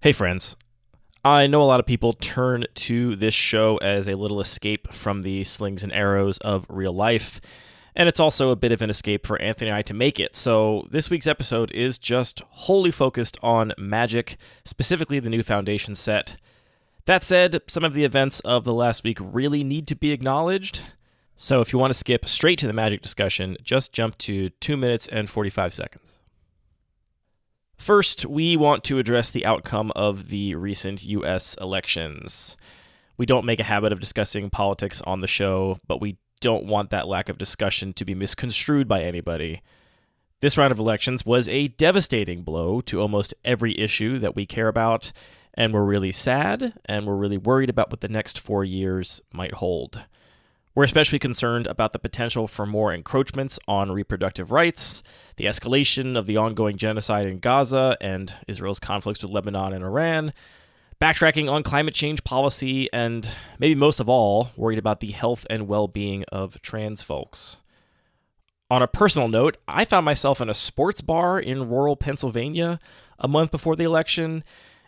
Hey friends, I know a lot of people turn to this show as a little escape from the slings and arrows of real life, and it's also a bit of an escape for Anthony and I to make it. So this week's episode is just wholly focused on Magic, specifically the new Foundation set. That said, some of the events of the last week really need to be acknowledged. So if you want to skip straight to the Magic discussion, just jump to 2 minutes and 45 seconds. First, we want to address the outcome of the recent U.S. elections. We don't make a habit of discussing politics on the show, but we don't want that lack of discussion to be misconstrued by anybody. This round of elections was a devastating blow to almost every issue that we care about, and we're really sad, and we're really worried about what the next 4 years might hold. We're especially concerned about the potential for more encroachments on reproductive rights, the escalation of the ongoing genocide in Gaza and Israel's conflicts with Lebanon and Iran, backtracking on climate change policy, and maybe most of all, worried about the health and well-being of trans folks. On a personal note, I found myself in a sports bar in rural Pennsylvania a month before the election,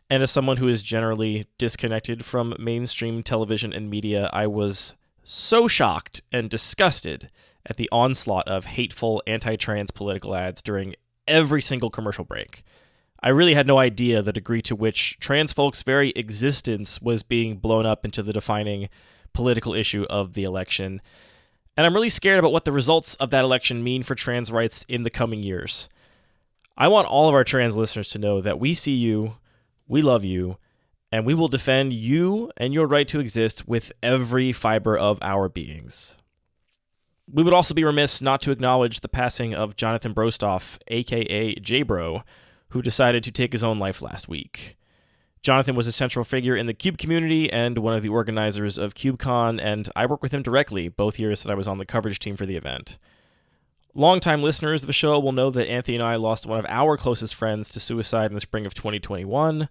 and as someone who is generally disconnected from mainstream television and media, I was so shocked and disgusted at the onslaught of hateful anti-trans political ads during every single commercial break. I really had no idea the degree to which trans folks' very existence was being blown up into the defining political issue of the election. And I'm really scared about what the results of that election mean for trans rights in the coming years. I want all of our trans listeners to know that we see you, we love you, and we will defend you and your right to exist with every fiber of our beings. We would also be remiss not to acknowledge the passing of Jonathan Brostoff, aka J-Bro, who decided to take his own life last week. Jonathan was a central figure in the Cube community and one of the organizers of CubeCon, and I worked with him directly both years that I was on the coverage team for the event. Longtime listeners of the show will know that Anthony and I lost one of our closest friends to suicide in the spring of 2021,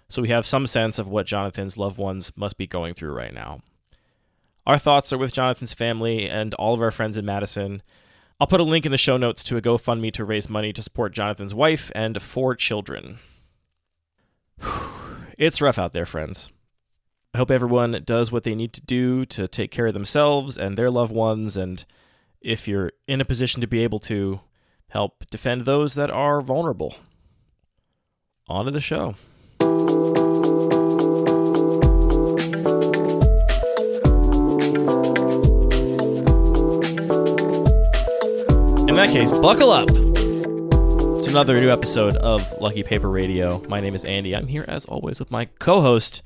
so we have some sense of what Jonathan's loved ones must be going through right now. Our thoughts are with Jonathan's family and all of our friends in Madison. I'll put a link in the show notes to a GoFundMe to raise money to support Jonathan's wife and 4 children. It's rough out there, friends. I hope everyone does what they need to do to take care of themselves and their loved ones, and if you're in a position to be able to, help defend those that are vulnerable. On to the show. In that case, buckle up. It's another new episode of Lucky Paper Radio. My name is Andy. I'm here as always with my co-host,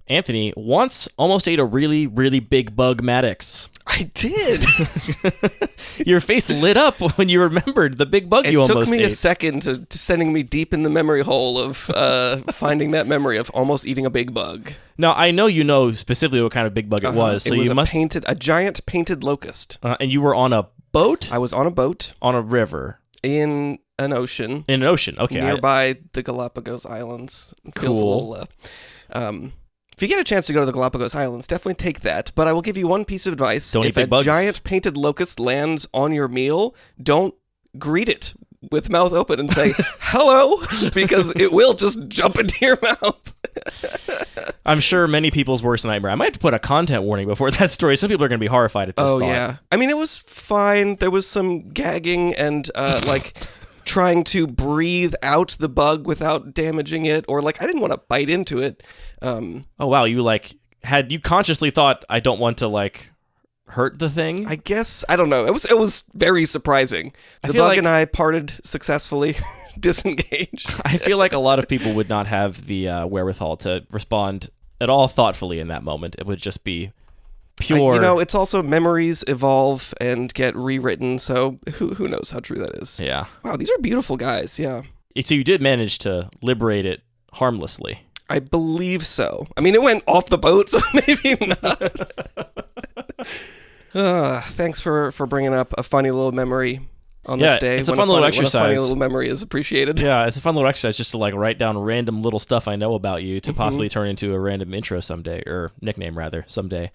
Anthony. Once almost ate a really, really big bug Maddox. I did. Your face lit up when you remembered the big bug you almost ate. It took me a second to sending me deep in the memory hole of finding that memory of almost eating a big bug. Now, I know you know specifically what kind of big bug it was. So it was you a giant painted locust. And you were on a boat? I was on a boat. On a river? In an ocean. In an ocean, okay. Nearby the Galapagos Islands. Cool. Feels a little, if you get a chance to go to the Galapagos Islands, definitely take that. But I will give you one piece of advice. Don't eat big bugs. If a giant painted locust lands on your meal, don't greet it with mouth open and say, hello, because it will just jump into your mouth. I'm sure many people's worst nightmare. I might have to put a content warning before that story. Some people are going to be horrified at this thought. Yeah. I mean, it was fine. There was some gagging and, trying to breathe out the bug without damaging it, or I didn't want to bite into it. Oh wow, you you consciously thought, I don't want to hurt the thing? I guess, I don't know. It was very surprising. The bug and I parted successfully, disengaged. I feel like a lot of people would not have the wherewithal to respond at all thoughtfully in that moment. It would just be pure. It's also memories evolve and get rewritten, so who knows how true that is. Yeah. Wow, these are beautiful guys, yeah. So you did manage to liberate it harmlessly. I believe so. I mean, it went off the boat, so maybe not. Thanks for bringing up a funny little memory on this day. It's a fun little exercise. When a funny little memory is appreciated. Yeah, it's a fun little exercise just to write down random little stuff I know about you to possibly turn into a random intro someday, or nickname rather, someday.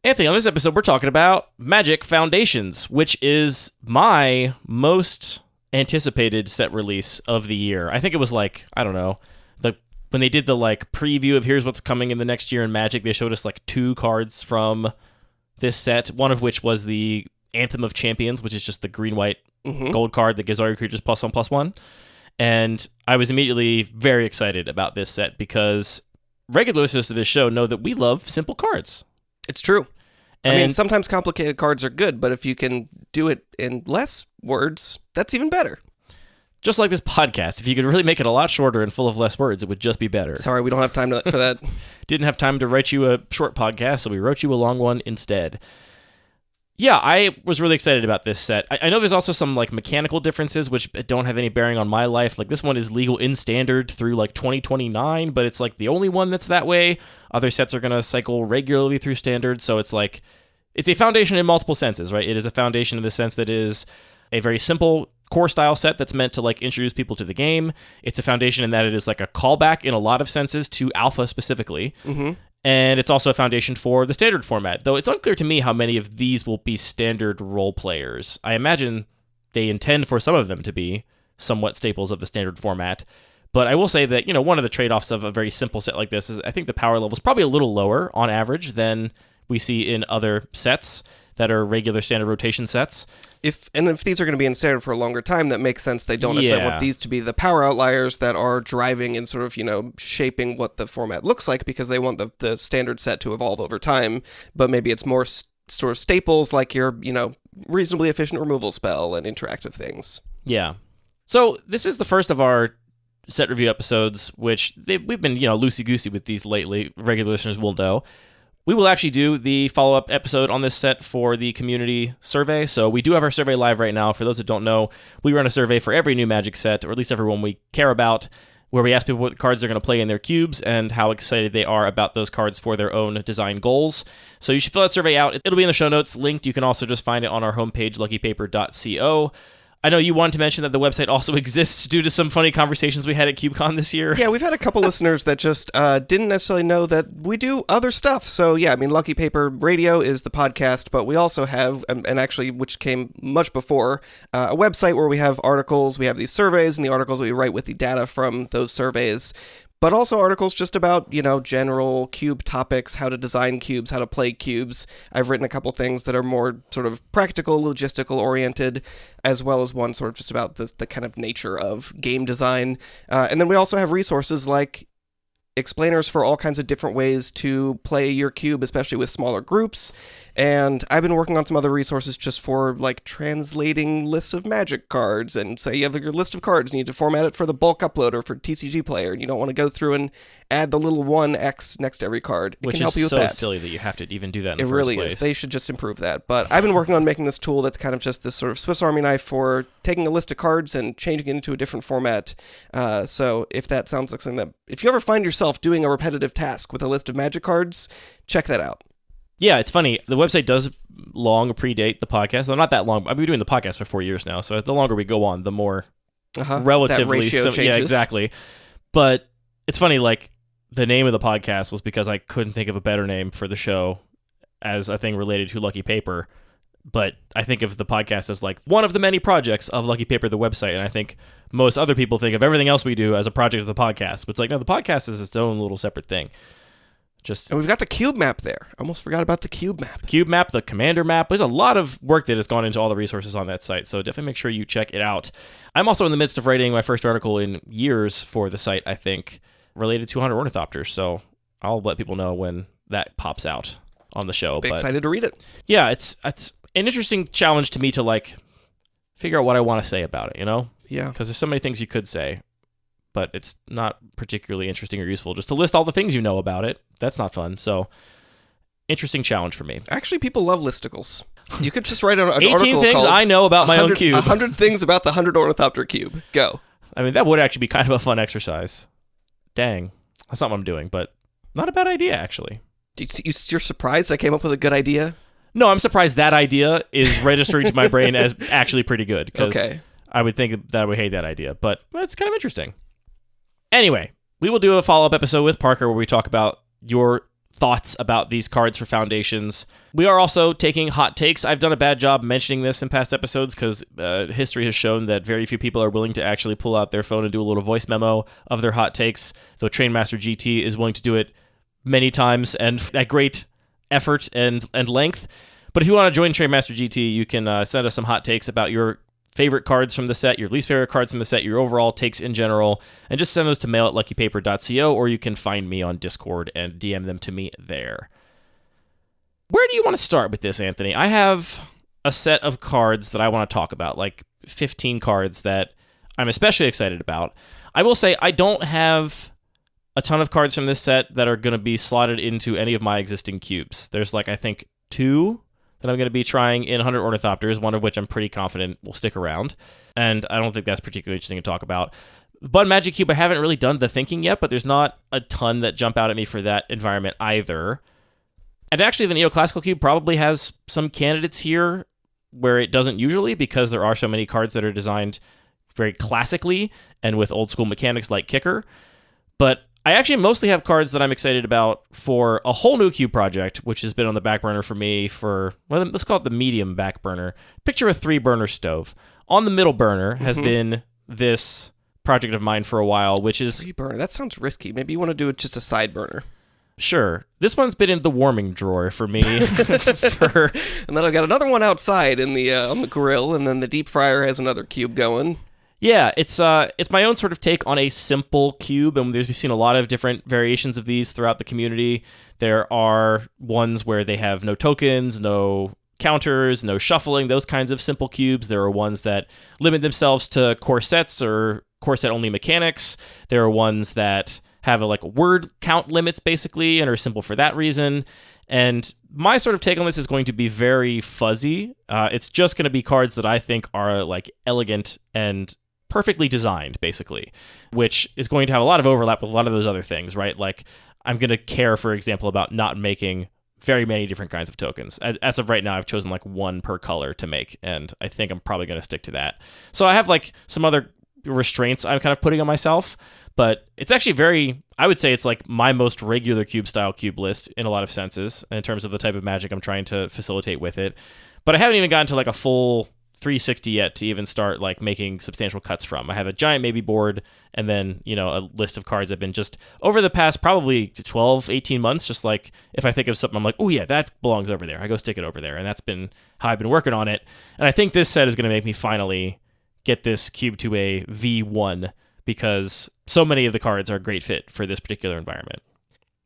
Anthony, on this episode, we're talking about Magic Foundations, which is my most anticipated set release of the year. I think it was the when they did the like preview of here's what's coming in the next year in Magic, they showed us like 2 cards from this set, one of which was the Anthem of Champions, which is just the green-white gold card that gives all your creatures +1/+1. And I was immediately very excited about this set because regular listeners to this show know that we love simple cards. It's true. And I mean, sometimes complicated cards are good, but if you can do it in less words, that's even better. just like this podcast, if you could really make it a lot shorter and full of less words, it would just be better. Sorry, we don't have time for that. Didn't have time to write you a short podcast, so we wrote you a long one instead. Yeah, I was really excited about this set. I know there's also some like mechanical differences which don't have any bearing on my life. Like this one is legal in standard through like 2029, but it's like the only one that's that way. Other sets are going to cycle regularly through standard, so it's like it's a foundation in multiple senses, right? It is a foundation in the sense that it is a very simple core style set that's meant to like introduce people to the game. It's a foundation in that it is like a callback in a lot of senses to Alpha specifically. Mm-hmm. And it's also a foundation for the standard format, though it's unclear to me how many of these will be standard role players. I imagine they intend for some of them to be somewhat staples of the standard format. But I will say that, you know, one of the trade-offs of a very simple set like this is I think the power level is probably a little lower on average than we see in other sets that are regular standard rotation sets. If these are going to be in standard for a longer time, that makes sense. They don't necessarily want these to be the power outliers that are driving and sort of, you know, shaping what the format looks like, because they want the standard set to evolve over time. But maybe it's more sort of staples like your, you know, reasonably efficient removal spell and interactive things. Yeah. So this is the first of our set review episodes, which we've been, you know, loosey-goosey with these lately. Regular listeners will know. We will actually do the follow-up episode on this set for the community survey. So we do have our survey live right now. For those that don't know, we run a survey for every new Magic set, or at least every one we care about, where we ask people what cards they're going to play in their cubes and how excited they are about those cards for their own design goals. So you should fill that survey out. It'll be in the show notes linked. You can also just find it on our homepage, luckypaper.co. I know you wanted to mention that the website also exists due to some funny conversations we had at CubeCon this year. Yeah, we've had a couple listeners that just didn't necessarily know that we do other stuff. So yeah, I mean, Lucky Paper Radio is the podcast, but we also have, and actually, which came much before, a website where we have articles, we have these surveys, and the articles we write with the data from those surveys. But also articles just about, you know, general cube topics, how to design cubes, how to play cubes. I've written a couple things that are more sort of practical, logistical oriented, as well as one sort of just about the kind of nature of game design. And then we also have resources like explainers for all kinds of different ways to play your cube, especially with smaller groups. And I've been working on some other resources just for like translating lists of Magic cards, and say you have your list of cards, you need to format it for the bulk uploader for TCG Player, and you don't want to go through and add the little 1X next to every card. It Which can help is you with so that. silly that you have to even do that in the It first really place. is. They should just improve that. But I've been working on making this tool that's kind of just this sort of Swiss Army knife for taking a list of cards and changing it into a different format. So if that sounds like something that, if you ever find yourself doing a repetitive task with a list of Magic cards, check that out. Yeah, it's funny. The website does long predate the podcast. Though not that long. I've been doing the podcast for 4 years now, so the longer we go on, the more relatively... That ratio changes. Yeah, exactly. But it's funny, like, the name of the podcast was because I couldn't think of a better name for the show as a thing related to Lucky Paper. But I think of the podcast as, like, one of the many projects of Lucky Paper, the website, and I think most other people think of everything else we do as a project of the podcast. But it's like, no, the podcast is its own little separate thing. And we've got the cube map there. I almost forgot about the cube map. Cube map, the commander map. There's a lot of work that has gone into all the resources on that site, so definitely make sure you check it out. I'm also in the midst of writing my first article in years for the site, I think, related to 100 ornithopters, so I'll let people know when that pops out on the show. But excited to read it. Yeah, it's an interesting challenge to me to, like, figure out what I want to say about it, you know? Yeah. Because there's so many things you could say, but it's not particularly interesting or useful just to list all the things you know about it. That's not fun. So, interesting challenge for me. Actually, people love listicles. You could just write an 18 article things called I know about my own cube. 100 things about the 100 ornithopter cube. Go. I mean, that would actually be kind of a fun exercise. Dang. That's not what I'm doing, but not a bad idea, actually. You're surprised I came up with a good idea? No, I'm surprised that idea is registering to my brain as actually pretty good. Because I would think that I would hate that idea, but it's kind of interesting. Anyway, we will do a follow-up episode with Parker where we talk about your thoughts about these cards for Foundations. We are also taking hot takes. I've done a bad job mentioning this in past episodes because history has shown that very few people are willing to actually pull out their phone and do a little voice memo of their hot takes, though Trainmaster GT is willing to do it many times and at great effort and length. But if you want to join Trainmaster GT, you can send us some hot takes about your favorite cards from the set, your least favorite cards from the set, your overall takes in general, and just send those to mail@luckypaper.co, or you can find me on Discord and DM them to me there. Where do you want to start with this, Anthony? I have a set of cards that I want to talk about, like 15 cards that I'm especially excited about. I will say I don't have a ton of cards from this set that are going to be slotted into any of my existing cubes. There's I think 2 that I'm going to be trying in 100 Ornithopters, one of which I'm pretty confident will stick around. And I don't think that's particularly interesting to talk about. Bun Magic Cube, I haven't really done the thinking yet, but there's not a ton that jump out at me for that environment either. And actually, the Neoclassical Cube probably has some candidates here where it doesn't usually, because there are so many cards that are designed very classically and with old school mechanics like Kicker. But I actually mostly have cards that I'm excited about for a whole new cube project, which has been on the back burner for me for, well, let's call it the medium back burner. Picture a 3-burner stove. On the middle burner has been this project of mine for a while, which is... 3-burner? That sounds risky. Maybe you want to do it just a side burner. Sure. This one's been in the warming drawer for me. And then I've got another one outside in the on the grill, and then the deep fryer has another cube going. Yeah, it's my own sort of take on a simple cube, and we've seen a lot of different variations of these throughout the community. There are ones where they have no tokens, no counters, no shuffling, those kinds of simple cubes. There are ones that limit themselves to core sets or core set only mechanics. There are ones that have a word count limits basically and are simple for that reason. And my sort of take on this is going to be very fuzzy. It's just going to be cards that I think are elegant and perfectly designed, basically, which is going to have a lot of overlap with a lot of those other things, right? I'm going to care, for example, about not making very many different kinds of tokens. As of right now, I've chosen 1 per color to make, and I think I'm probably going to stick to that. So I have some other restraints I'm kind of putting on myself, but it's actually I would say it's my most regular cube style cube list in a lot of senses in terms of the type of magic I'm trying to facilitate with it. But I haven't even gotten to a full 360 yet to even start making substantial cuts from. I have a giant maybe board, and then a list of cards I've been just over the past probably 12, 18 months, just if I think of something, I'm oh yeah, that belongs over there, I go stick it over there, and that's been how I've been working on it. And I think this set is going to make me finally get this cube to a V1, because so many of the cards are a great fit for this particular environment.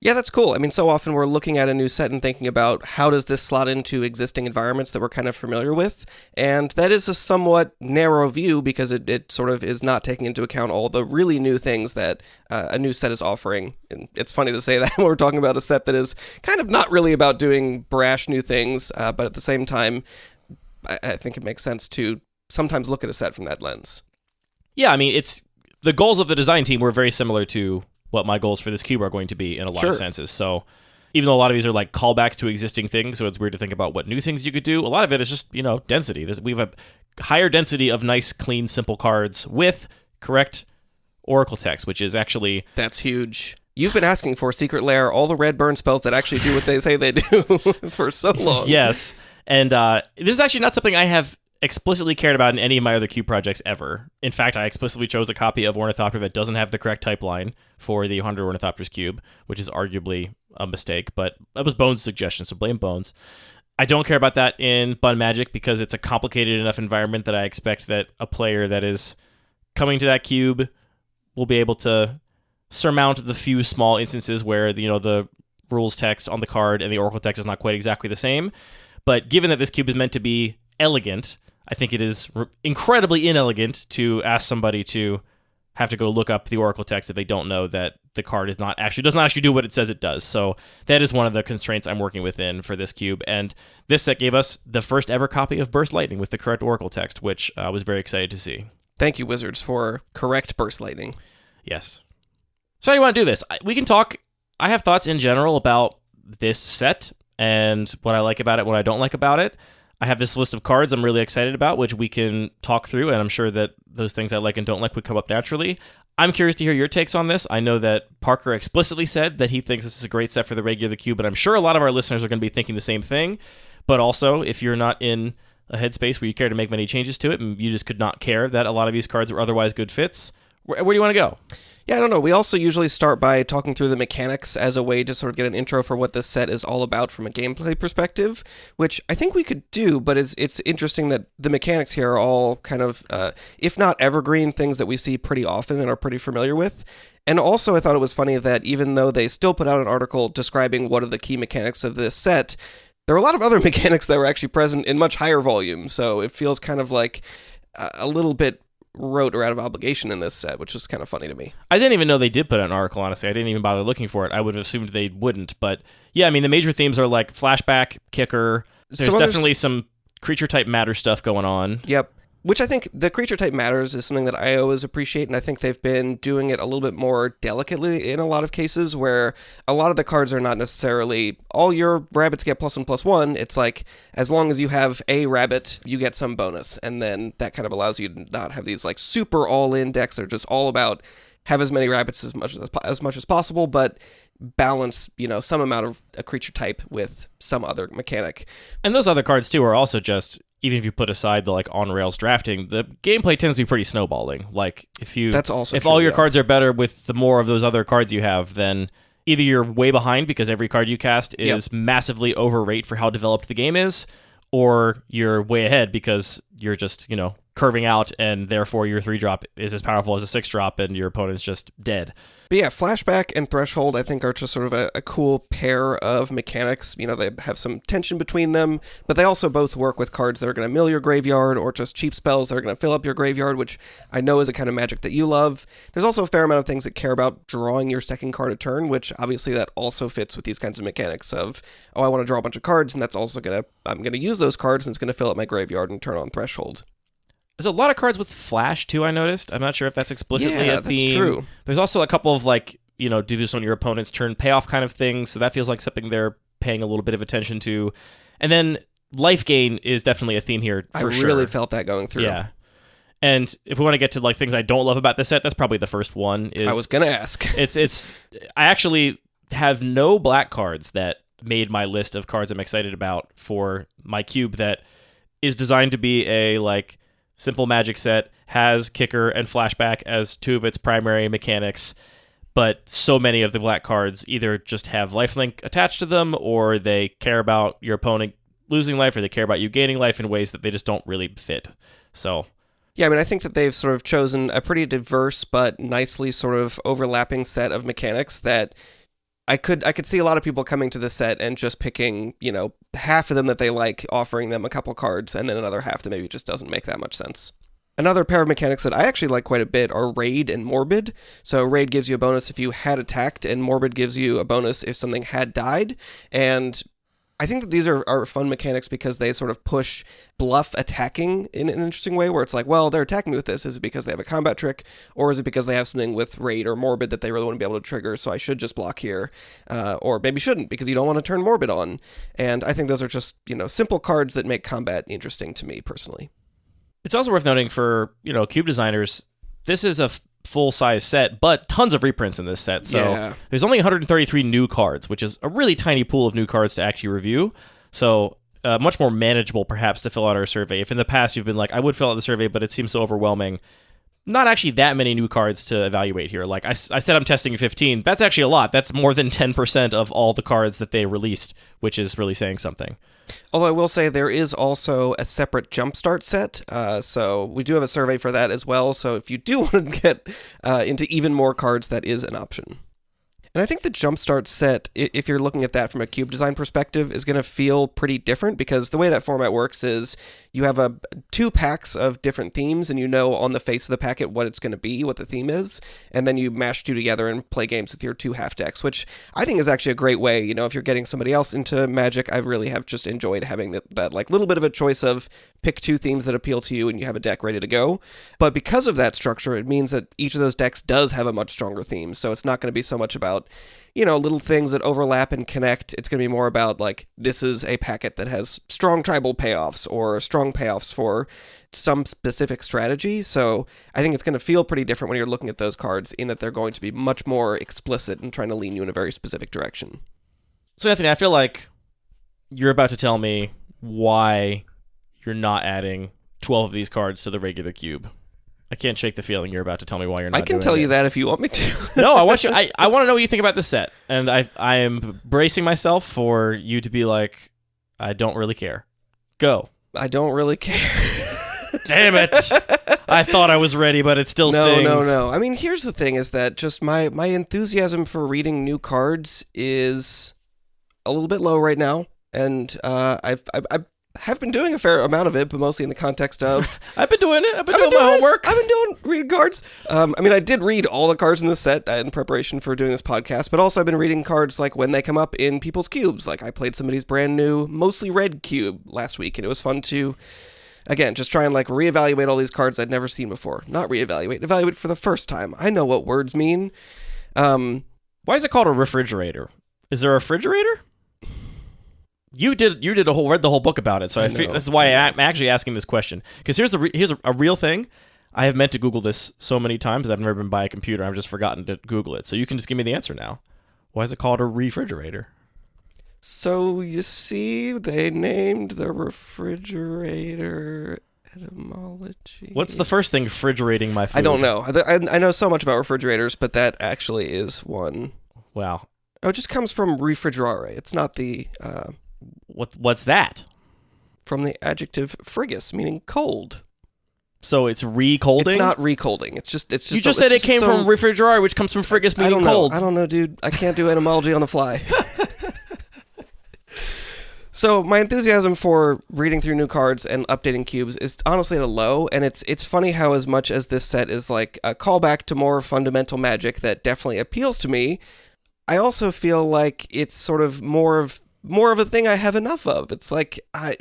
Yeah, that's cool. I mean, so often we're looking at a new set and thinking about how does this slot into existing environments that we're kind of familiar with, and that is a somewhat narrow view because it sort of is not taking into account all the really new things that a new set is offering. And it's funny to say that when we're talking about a set that is kind of not really about doing brash new things, but at the same time, I think it makes sense to sometimes look at a set from that lens. Yeah, I mean, the goals of the design team were very similar to what my goals for this cube are going to be in a lot of senses. So even though a lot of these are callbacks to existing things, so it's weird to think about what new things you could do, a lot of it is just, density. We have a higher density of nice, clean, simple cards with correct Oracle text, which is actually... That's huge. You've been asking for Secret Lair, all the red burn spells that actually do what they say they do for so long. Yes. And this is actually not something I have explicitly cared about in any of my other cube projects ever. In fact, I explicitly chose a copy of Ornithopter that doesn't have the correct type line for the 100 Ornithopters cube, which is arguably a mistake, but that was Bones' suggestion, so blame Bones. I don't care about that in Bun Magic because it's a complicated enough environment that I expect that a player that is coming to that cube will be able to surmount the few small instances where the rules text on the card and the Oracle text is not quite exactly the same. But given that this cube is meant to be elegant, I think it is incredibly inelegant to ask somebody to have to go look up the Oracle text if they don't know that the card does not actually do what it says it does. So that is one of the constraints I'm working within for this cube. And this set gave us the first ever copy of Burst Lightning with the correct Oracle text, which I was very excited to see. Thank you, Wizards, for correct Burst Lightning. Yes. So how do you want to do this? We can talk. I have thoughts in general about this set and what I like about it, what I don't like about it. I have this list of cards I'm really excited about, which we can talk through, and I'm sure that those things I like and don't like would come up naturally. I'm curious to hear your takes on this. I know that Parker explicitly said that he thinks this is a great set for the regular cube, but I'm sure a lot of our listeners are going to be thinking the same thing. But also, if you're not in a headspace where you care to make many changes to it, and you just could not care that a lot of these cards were otherwise good fits, where do you want to go? Yeah, I don't know. We also usually start by talking through the mechanics as a way to sort of get an intro for what this set is all about from a gameplay perspective, which I think we could do, but it's interesting that the mechanics here are all kind of, if not evergreen, things that we see pretty often and are pretty familiar with. And also, I thought it was funny that even though they still put out an article describing what are the key mechanics of this set, there are a lot of other mechanics that were actually present in much higher volume, so it feels kind of like a little bit rote or out of obligation in this set, which was kind of funny to me. I didn't even know they did put out an article, honestly. I didn't even bother looking for it. I would have assumed they wouldn't. But yeah, I mean, the major themes are like flashback, kicker. There's definitely some creature type matter stuff going on. Yep. Which I think the creature type matters is something that I always appreciate, and I think they've been doing it a little bit more delicately in a lot of cases, where a lot of the cards are not necessarily all your rabbits get +1/+1. It's like, as long as you have a rabbit, you get some bonus, and then that kind of allows you to not have these like super all-in decks that are just all about have as many rabbits as much as possible, but balance, some amount of a creature type with some other mechanic. And those other cards too are also just, even if you put aside the like on rails drafting, the gameplay tends to be pretty snowballing. Like if all your cards are better with the more of those other cards you have, then either you're way behind because every card you cast is massively overrate for how developed the game is, or you're way ahead because you're just, curving out, and therefore your 3-drop is as powerful as a 6-drop, and your opponent's just dead. But yeah, Flashback and Threshold, I think, are just sort of a cool pair of mechanics. They have some tension between them, but they also both work with cards that are going to mill your graveyard, or just cheap spells that are going to fill up your graveyard, which I know is a kind of magic that you love. There's also a fair amount of things that care about drawing your second card a turn, which obviously that also fits with these kinds of mechanics of, I want to draw a bunch of cards, and that's also I'm going to use those cards, and it's going to fill up my graveyard and turn on Threshold. There's a lot of cards with flash, too, I noticed. I'm not sure if that's explicitly a theme. That's true. There's also a couple of, do this on your opponent's turn payoff kind of things, so that feels like something they're paying a little bit of attention to. And then life gain is definitely a theme here, for sure. I really felt that going through. Yeah. And if we want to get to, things I don't love about this set, that's probably the first one. I was going to ask. I actually have no black cards that made my list of cards I'm excited about for my cube that is designed to be a, simple magic set, has kicker and flashback as two of its primary mechanics, but so many of the black cards either just have lifelink attached to them, or they care about your opponent losing life, or they care about you gaining life in ways that they just don't really fit. So yeah, I think that they've sort of chosen a pretty diverse but nicely sort of overlapping set of mechanics that I could see a lot of people coming to the set and just picking, half of them that they like, offering them a couple cards, and then another half that maybe just doesn't make that much sense. Another pair of mechanics that I actually like quite a bit are Raid and Morbid. So Raid gives you a bonus if you had attacked, and Morbid gives you a bonus if something had died. And I think that these are fun mechanics because they sort of push bluff attacking in an interesting way, where it's like, well, they're attacking me with this. Is it because they have a combat trick, or is it because they have something with Raid or Morbid that they really want to be able to trigger, so I should just block here? Or maybe shouldn't, because you don't want to turn Morbid on. And I think those are just, simple cards that make combat interesting to me, personally. It's also worth noting for, cube designers, this is a full-size set, but tons of reprints in this set. So There's only 133 new cards, which is a really tiny pool of new cards to actually review. So much more manageable, perhaps, to fill out our survey. If in the past you've been like, I would fill out the survey, but it seems so overwhelming, not actually that many new cards to evaluate here. Like I said, I'm testing 15. That's actually a lot. That's more than 10% of all the cards that they released, which is really saying something. Although I will say there is also a separate Jumpstart set, so we do have a survey for that as well. So if you do want to get into even more cards, that is an option. And I think the Jumpstart set, if you're looking at that from a cube design perspective, is going to feel pretty different, because the way that format works is you have 2 packs of different themes, and on the face of the packet what it's going to be, what the theme is, and then you mash 2 together and play games with your 2 half decks, which I think is actually a great way. If you're getting somebody else into Magic, I really have just enjoyed having that little bit of a choice of pick 2 themes that appeal to you, and you have a deck ready to go. But because of that structure, it means that each of those decks does have a much stronger theme. So it's not going to be so much about, little things that overlap and connect. It's going to be more about, like, this is a packet that has strong tribal payoffs or strong payoffs for some specific strategy. So I think it's going to feel pretty different when you're looking at those cards, in that they're going to be much more explicit and trying to lean you in a very specific direction. So, Anthony, I feel like you're about to tell me why you're not adding 12 of these cards to the regular cube. I can't shake the feeling you're about to tell me why you're not. I can tell you that if you want me to. No, I want you. I want to know what you think about this set, and I am bracing myself for you to be like, I don't really care. Go. I don't really care. Damn it! I thought I was ready, but it still stings. No. I mean, here's the thing: is that just my enthusiasm for reading new cards is a little bit low right now, and I have been doing a fair amount of it, but mostly in the context of I've been doing it. I've been doing my homework. I've been doing reading cards. I mean, I did read all the cards in the set in preparation for doing this podcast, but also I've been reading cards like when they come up in people's cubes. Like I played somebody's brand new, mostly red cube last week, and it was fun to, again, just try and like reevaluate all these cards I'd never seen before. Not reevaluate, evaluate for the first time. I know what words mean. Why is it called a refrigerator? Is there a refrigerator? You read the whole book about it, so that's why I'm actually asking this question. Because here's a real thing. I have meant to Google this so many times. I've never been by a computer. I've just forgotten to Google it. So you can just give me the answer now. Why is it called a refrigerator? So you see, they named the refrigerator etymology. What's the first thing refrigerating my food? I don't know. I know so much about refrigerators, but that actually is one. Wow. Oh, it just comes from refrigerare. It's not the... What's that? From the adjective frigus, meaning cold. So it's recolding? It's not recolding. It's just. You just said it came from refrigerare, which comes from frigus, meaning cold. I don't know, dude. I can't do etymology on the fly. So my enthusiasm for reading through new cards and updating cubes is honestly at a low, and it's funny how as much as this set is like a callback to more fundamental Magic that definitely appeals to me, I also feel like it's sort of more of a thing I have enough of. It's like, are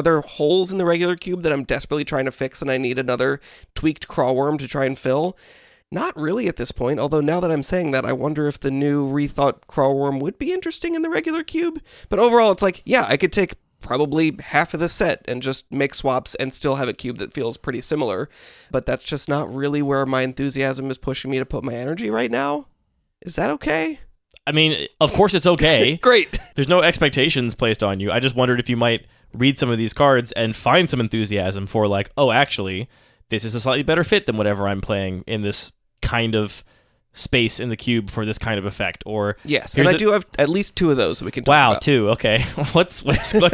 there holes in the regular cube that I'm desperately trying to fix and I need another tweaked crawworm to try and fill? Not really at this point, although now that I'm saying that, I wonder if the new rethought crawworm would be interesting in the regular cube. But overall, it's like, yeah, I could take probably half of the set and just make swaps and still have a cube that feels pretty similar. But that's just not really where my enthusiasm is pushing me to put my energy right now. Is that okay? I mean, of course it's okay. Great. There's no expectations placed on you. I just wondered if you might read some of these cards and find some enthusiasm for like, oh, actually, this is a slightly better fit than whatever I'm playing in this kind of space in the cube for this kind of effect. Or yes, and I do have at least 2 of those that we can talk about. Wow, 2. Okay, let's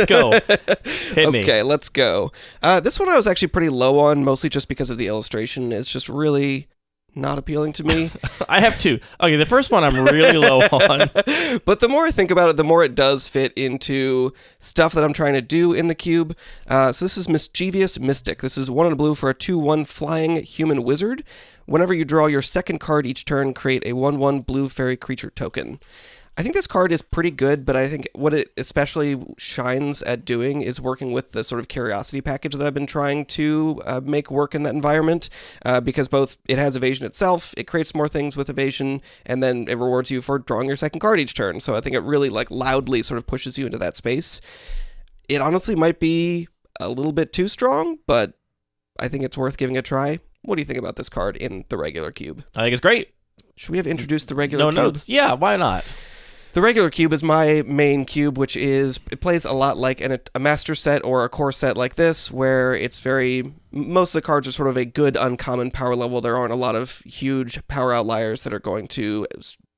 go. Hit me. Okay, let's go. This one I was actually pretty low on, mostly just because of the illustration. It's just really not appealing to me. I have 2. Okay, the first one I'm really low on. But the more I think about it, the more it does fit into stuff that I'm trying to do in the cube. So this is Mischief Mystic. This is 1 in a blue for a 2/1 flying human wizard. Whenever you draw your second card each turn, create a 1/1 blue fairy creature token. I think this card is pretty good, but I think what it especially shines at doing is working with the sort of curiosity package that I've been trying to make work in that environment, because both it has evasion itself, it creates more things with evasion, and then it rewards you for drawing your second card each turn. So I think it really like loudly sort of pushes you into that space. It honestly might be a little bit too strong, but I think it's worth giving a try. What do you think about this card in the regular cube? I think it's great. Should we have introduced the regular cube? No notes. Yeah, why not? The regular cube is my main cube, which is, it plays a lot like a master set or a core set like this, where it's most of the cards are sort of a good uncommon power level. There aren't a lot of huge power outliers that are going to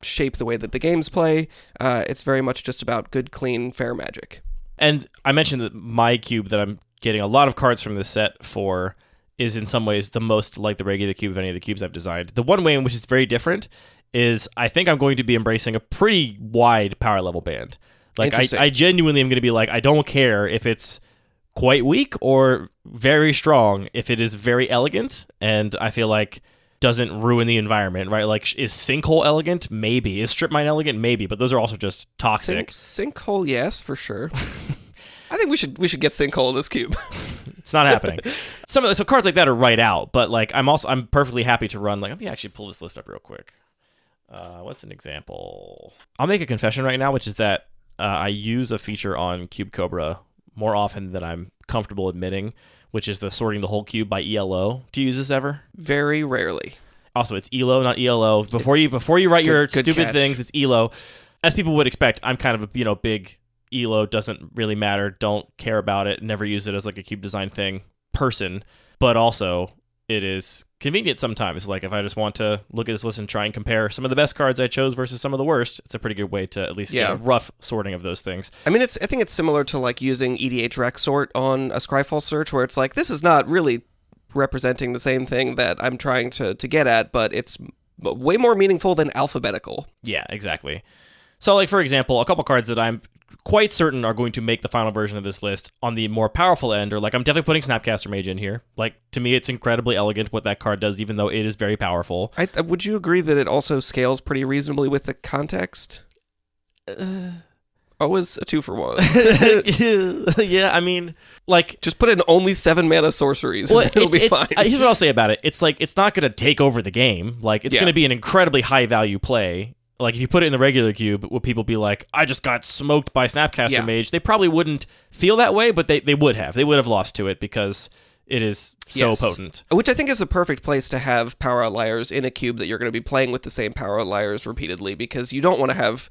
shape the way that the games play. It's very much just about good, clean, fair Magic. And I mentioned that my cube that I'm getting a lot of cards from this set for is in some ways the most like the regular cube of any of the cubes I've designed. The one way in which it's very different is I think I'm going to be embracing a pretty wide power level band. Like I genuinely am going to be like, I don't care if it's quite weak or very strong, if it is very elegant and I feel like doesn't ruin the environment, right? Like, is Sinkhole elegant? Maybe. Is Strip Mine elegant? Maybe. But those are also just toxic. Sinkhole, yes, for sure. I think we should get Sinkhole in this cube. It's not happening. So cards like that are right out, but like I'm perfectly happy to run. Like, let me actually pull this list up real quick. What's an example? I'll make a confession right now, which is that I use a feature on Cube Cobra more often than I'm comfortable admitting, which is the sorting the whole cube by ELO. Do you use this ever? Very rarely. Also, it's ELO, not ELO. Before you write your stupid catch. things, it's ELO. As people would expect, I'm kind of a big ELO, doesn't really matter, don't care about it, never use it as like a cube design thing person. But also, it is convenient sometimes. Like if I just want to look at this list and try and compare some of the best cards I chose versus some of the worst, it's a pretty good way to at least get a rough sorting of those things. I mean, I think it's similar to like using EDH rec sort on a Scryfall search, where it's like, this is not really representing the same thing that I'm trying to get at, but it's way more meaningful than alphabetical. Yeah, exactly. So like, for example, a couple cards that I'm quite certain are going to make the final version of this list on the more powerful end, or like I'm definitely putting Snapcaster Mage in here. Like, to me, it's incredibly elegant what that card does, even though it is very powerful. Would you agree that it also scales pretty reasonably with the context? Always a 2-for-1. Yeah, I mean, like, just put in only 7 mana sorceries, and it'll be fine. Here's what I'll say about it. It's like, it's not going to take over the game. Like, it's going to be an incredibly high value play. Like, if you put it in the regular cube, would people be like, I just got smoked by Snapcaster Mage? They probably wouldn't feel that way, but they would have. They would have lost to it because it is so potent. Which I think is a perfect place to have power outliers in a cube that you're going to be playing with the same power outliers repeatedly, because you don't want to have,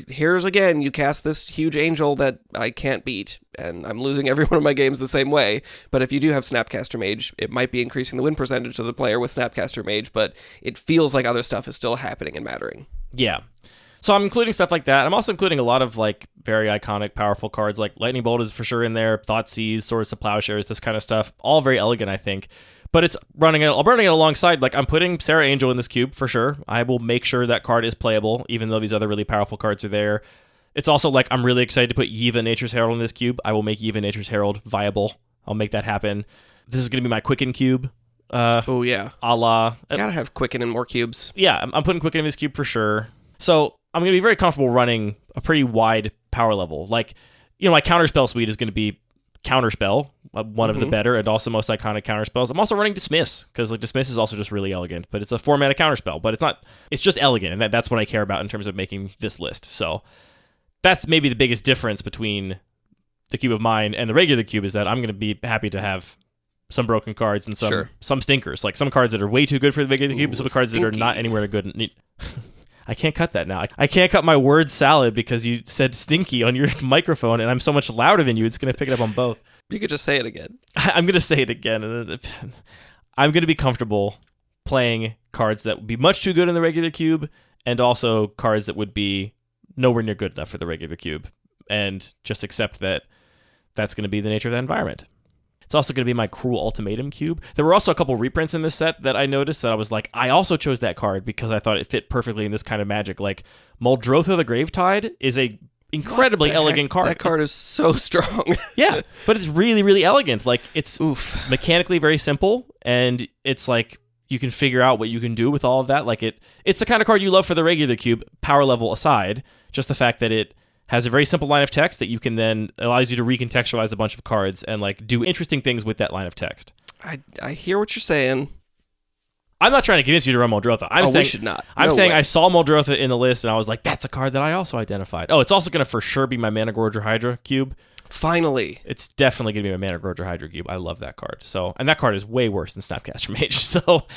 here's again, you cast this huge angel that I can't beat, and I'm losing every one of my games the same way. But if you do have Snapcaster Mage, it might be increasing the win percentage of the player with Snapcaster Mage, but it feels like other stuff is still happening and mattering. Yeah. So I'm including stuff like that. I'm also including a lot of like very iconic, powerful cards, like Lightning Bolt is for sure in there, Thoughtseize, Swords to Plowshares, this kind of stuff. All very elegant, I think. But I'm running it alongside, like I'm putting Sarah Angel in this cube for sure. I will make sure that card is playable, even though these other really powerful cards are there. It's also like I'm really excited to put Yiva Nature's Herald in this cube. I will make Yiva Nature's Herald viable. I'll make that happen. This is going to be my Quicken cube. Oh, yeah. A la... Gotta have Quicken in more cubes. Yeah, I'm putting Quicken in this cube for sure. So I'm going to be very comfortable running a pretty wide power level. Like, my Counterspell suite is going to be Counterspell, one of the better and also most iconic counterspells. I'm also running Dismiss, because like Dismiss is also just really elegant, but it's a 4-mana counterspell, but it's just elegant, and that's what I care about in terms of making this list. So that's maybe the biggest difference between the cube of mine and the regular cube, is that I'm going to be happy to have some broken cards and some stinkers, like some cards that are way too good for the regular cube, and some cards that are not anywhere good. I can't cut that now. I can't cut my word salad because you said stinky on your microphone, and I'm so much louder than you, it's going to pick it up on both. You could just say it again. I'm going to say it again. I'm going to be comfortable playing cards that would be much too good in the regular cube, and also cards that would be nowhere near good enough for the regular cube, and just accept that that's going to be the nature of that environment. It's also going to be my Cruel Ultimatum cube. There were also a couple reprints in this set that I noticed that I was like, I also chose that card because I thought it fit perfectly in this kind of Magic. Like, Muldrotha the Gravetide is a incredibly elegant card. That card is so strong. Yeah, but it's really, really elegant. Like, it's mechanically very simple, and it's like, you can figure out what you can do with all of that. Like, it's the kind of card you love for the regular cube, power level aside. Just the fact that it has a very simple line of text that you can then allows you to recontextualize a bunch of cards and like do interesting things with that line of text. I hear what you're saying. I'm not trying to convince you to run Muldrotha. I'm saying we should not. I'm saying I saw Muldrotha in the list and I was like, that's a card that I also identified. Oh, it's also going to for sure be my Managorger Hydra cube. Finally. It's definitely going to be my Managorger Hydra cube. I love that card. So, and that card is way worse than Snapcaster Mage. So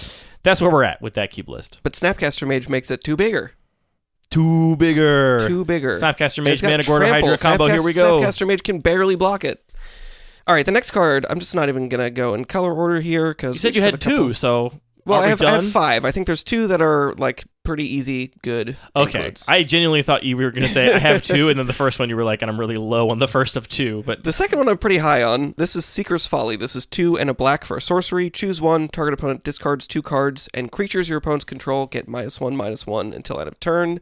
that's where we're at with that cube list. But Snapcaster Mage makes it too bigger. Too bigger. Snapcaster Mage, Managorger Hydra combo. Here we go. Snapcaster Mage can barely block it. All right, the next card, I'm just not even going to go in color order here, because you said you had two, so... Well, I have 5. I think there's 2 that are like pretty easy, good. Okay, includes. I genuinely thought you were going to say I have 2, and then the first one you were like, and I'm really low on the first of 2. But the second one I'm pretty high on. This is Seeker's Folly. This is 2 and a black for a sorcery. Choose one. Target opponent discards 2 cards, and creatures your opponents control get -1/-1 until end of turn.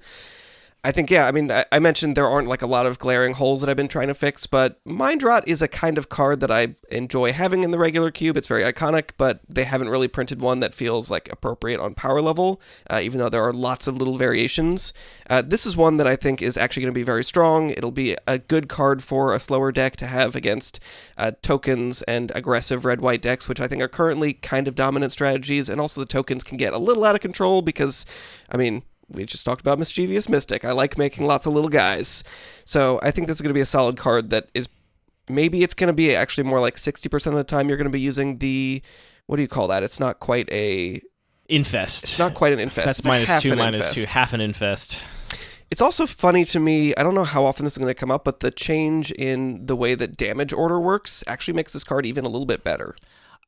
I think, yeah, I mean, I mentioned there aren't like a lot of glaring holes that I've been trying to fix, but Mind Rot is a kind of card that I enjoy having in the regular cube. It's very iconic, but they haven't really printed one that feels like appropriate on power level, even though there are lots of little variations. This is one that I think is actually going to be very strong. It'll be a good card for a slower deck to have against tokens and aggressive red-white decks, which I think are currently kind of dominant strategies, and also the tokens can get a little out of control because, I mean, we just talked about Mischief Mystic. I like making lots of little guys. So I think this is going to be a solid card that is, maybe it's going to be actually more like 60% of the time you're going to be using the, what do you call that? It's not quite a... Infest. It's not quite an infest. That's -2, half an infest. It's also funny to me, I don't know how often this is going to come up, but the change in the way that damage order works actually makes this card even a little bit better.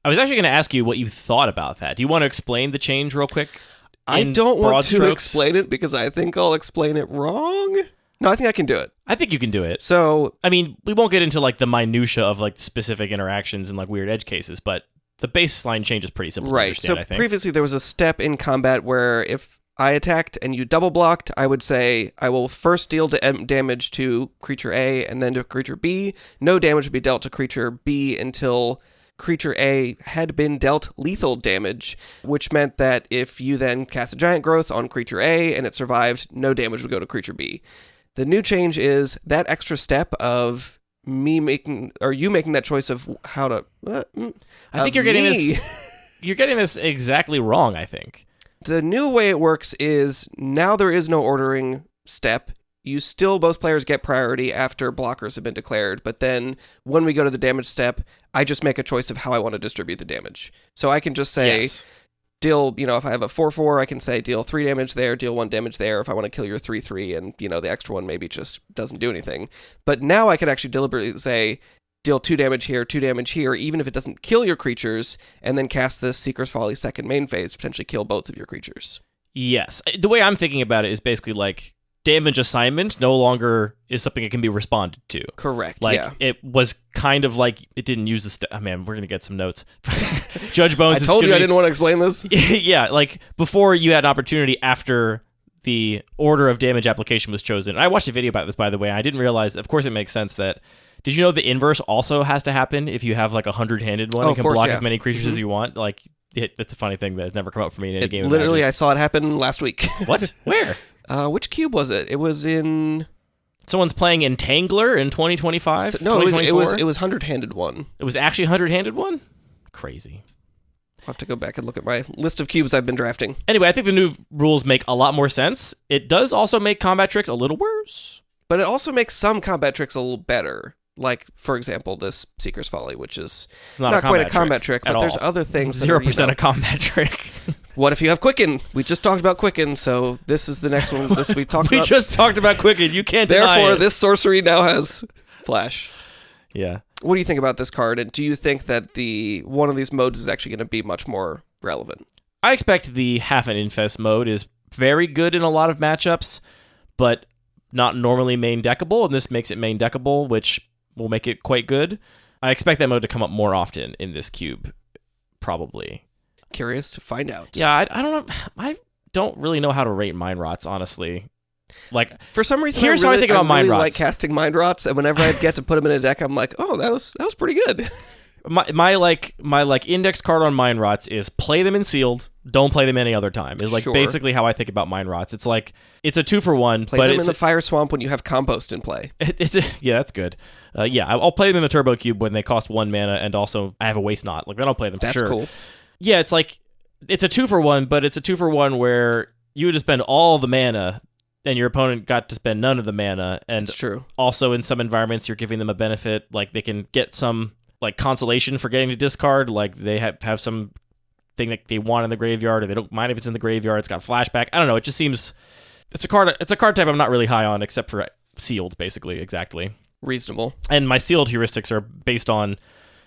I was actually going to ask you what you thought about that. Do you want to explain the change real quick? I don't want to explain it because I think I'll explain it wrong. No, I think I can do it. I think you can do it. So, I mean, we won't get into like the minutia of like specific interactions and like weird edge cases, but the baseline change is pretty simple to understand, I think. Previously there was a step in combat where if I attacked and you double blocked, I would say I will first deal damage to creature A and then to creature B. No damage would be dealt to creature B until creature A had been dealt lethal damage, which meant that if you then cast a giant growth on creature A and it survived, no damage would go to creature B. The new change is that extra step of you making that choice of how to... I think you're getting this... You're getting this exactly wrong, I think. The new way it works is now there is no ordering step. You still, both players get priority after blockers have been declared, but then when we go to the damage step, I just make a choice of how I want to distribute the damage. So I can just say, deal, if I have a 4/4, I can say deal 3 damage there, deal 1 damage there, if I want to kill your 3/3, and, the extra one maybe just doesn't do anything. But now I can actually deliberately say, deal 2 damage here, 2 damage here, even if it doesn't kill your creatures, and then cast this Seeker's Folly second main phase, potentially kill both of your creatures. Yes. The way I'm thinking about it is basically like, damage assignment no longer is something that can be responded to. Correct, It was kind of like it didn't use the... Oh, man, we're going to get some notes. Judge Bones I told you I didn't want to explain this. Yeah, like before you had an opportunity after the order of damage application was chosen. I watched a video about this, by the way. I didn't realize, of course it makes sense that... Did you know the inverse also has to happen if you have like a 100-handed one? Oh, it can block as many creatures as you want. Like, that's a funny thing that has never come up for me in any game. Literally, of Magic. I saw it happen last week. What? Where? Which cube was it? It was in... Someone's playing Entangler in 2025? No, it was 100-handed one. It was actually a 100-handed one? Crazy. I'll have to go back and look at my list of cubes I've been drafting. Anyway, I think the new rules make a lot more sense. It does also make combat tricks a little worse. But it also makes some combat tricks a little better. Like, for example, this Seeker's Folly, which is not quite a combat trick, but there's other things. 0% a combat trick. What if you have Quicken? We just talked about Quicken, so this is the next one. This we talked about. We just talked about Quicken. You can't deny it. Therefore, this sorcery now has Flash. Yeah. What do you think about this card? And do you think that one of these modes is actually going to be much more relevant? I expect the half an infest mode is very good in a lot of matchups, but not normally main deckable, and this makes it main deckable, which will make it quite good. I expect that mode to come up more often in this cube, probably. Curious to find out. Yeah, I don't know. I don't really know how to rate Mind Rots, honestly. Like, for some reason, here's how I think about Mind Rots. Like casting Mind Rots, and whenever I get to put them in a deck, I'm like, oh, that was pretty good. My index card on Mind Rots is play them in sealed, don't play them any other time. Is like basically how I think about Mind Rots. It's like it's a 2-for-1. Play them in the Fire Swamp when you have Compost in play. Yeah, that's good. I'll play them in the Turbo Cube when they cost 1 mana, and also I have a Waste Knot. Like then I'll play them for sure. That's cool. Yeah, it's like it's a 2-for-1, but it's a 2-for-1 where you would just spend all the mana, and your opponent got to spend none of the mana. And that's true. Also, in some environments, you're giving them a benefit, like they can get some like consolation for getting to discard, like they have some thing that they want in the graveyard, or they don't mind if it's in the graveyard. It's got flashback. I don't know. It just seems it's a card type I'm not really high on, except for sealed, basically. Exactly. Reasonable. And my sealed heuristics are based on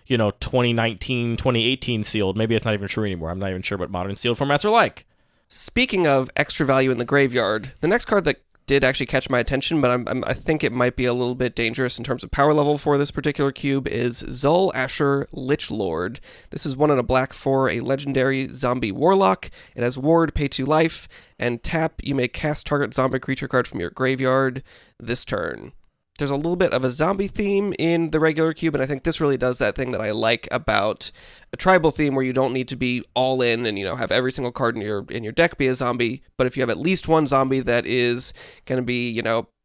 2019, 2018 sealed. Maybe it's not even true anymore. I'm not even sure what modern sealed formats are like. Speaking of extra value in the graveyard, the next card that did actually catch my attention, but I think it might be a little bit dangerous in terms of power level for this particular cube, is Zul Asher Lich Lord. This is 1 and a black for a legendary zombie warlock. It has ward, pay 2 life, and tap. You may cast target zombie creature card from your graveyard this turn. There's a little bit of a zombie theme in the regular cube, and I think this really does that thing that I like about a tribal theme where you don't need to be all in and, have every single card in your deck be a zombie, but if you have at least one zombie that is going to be,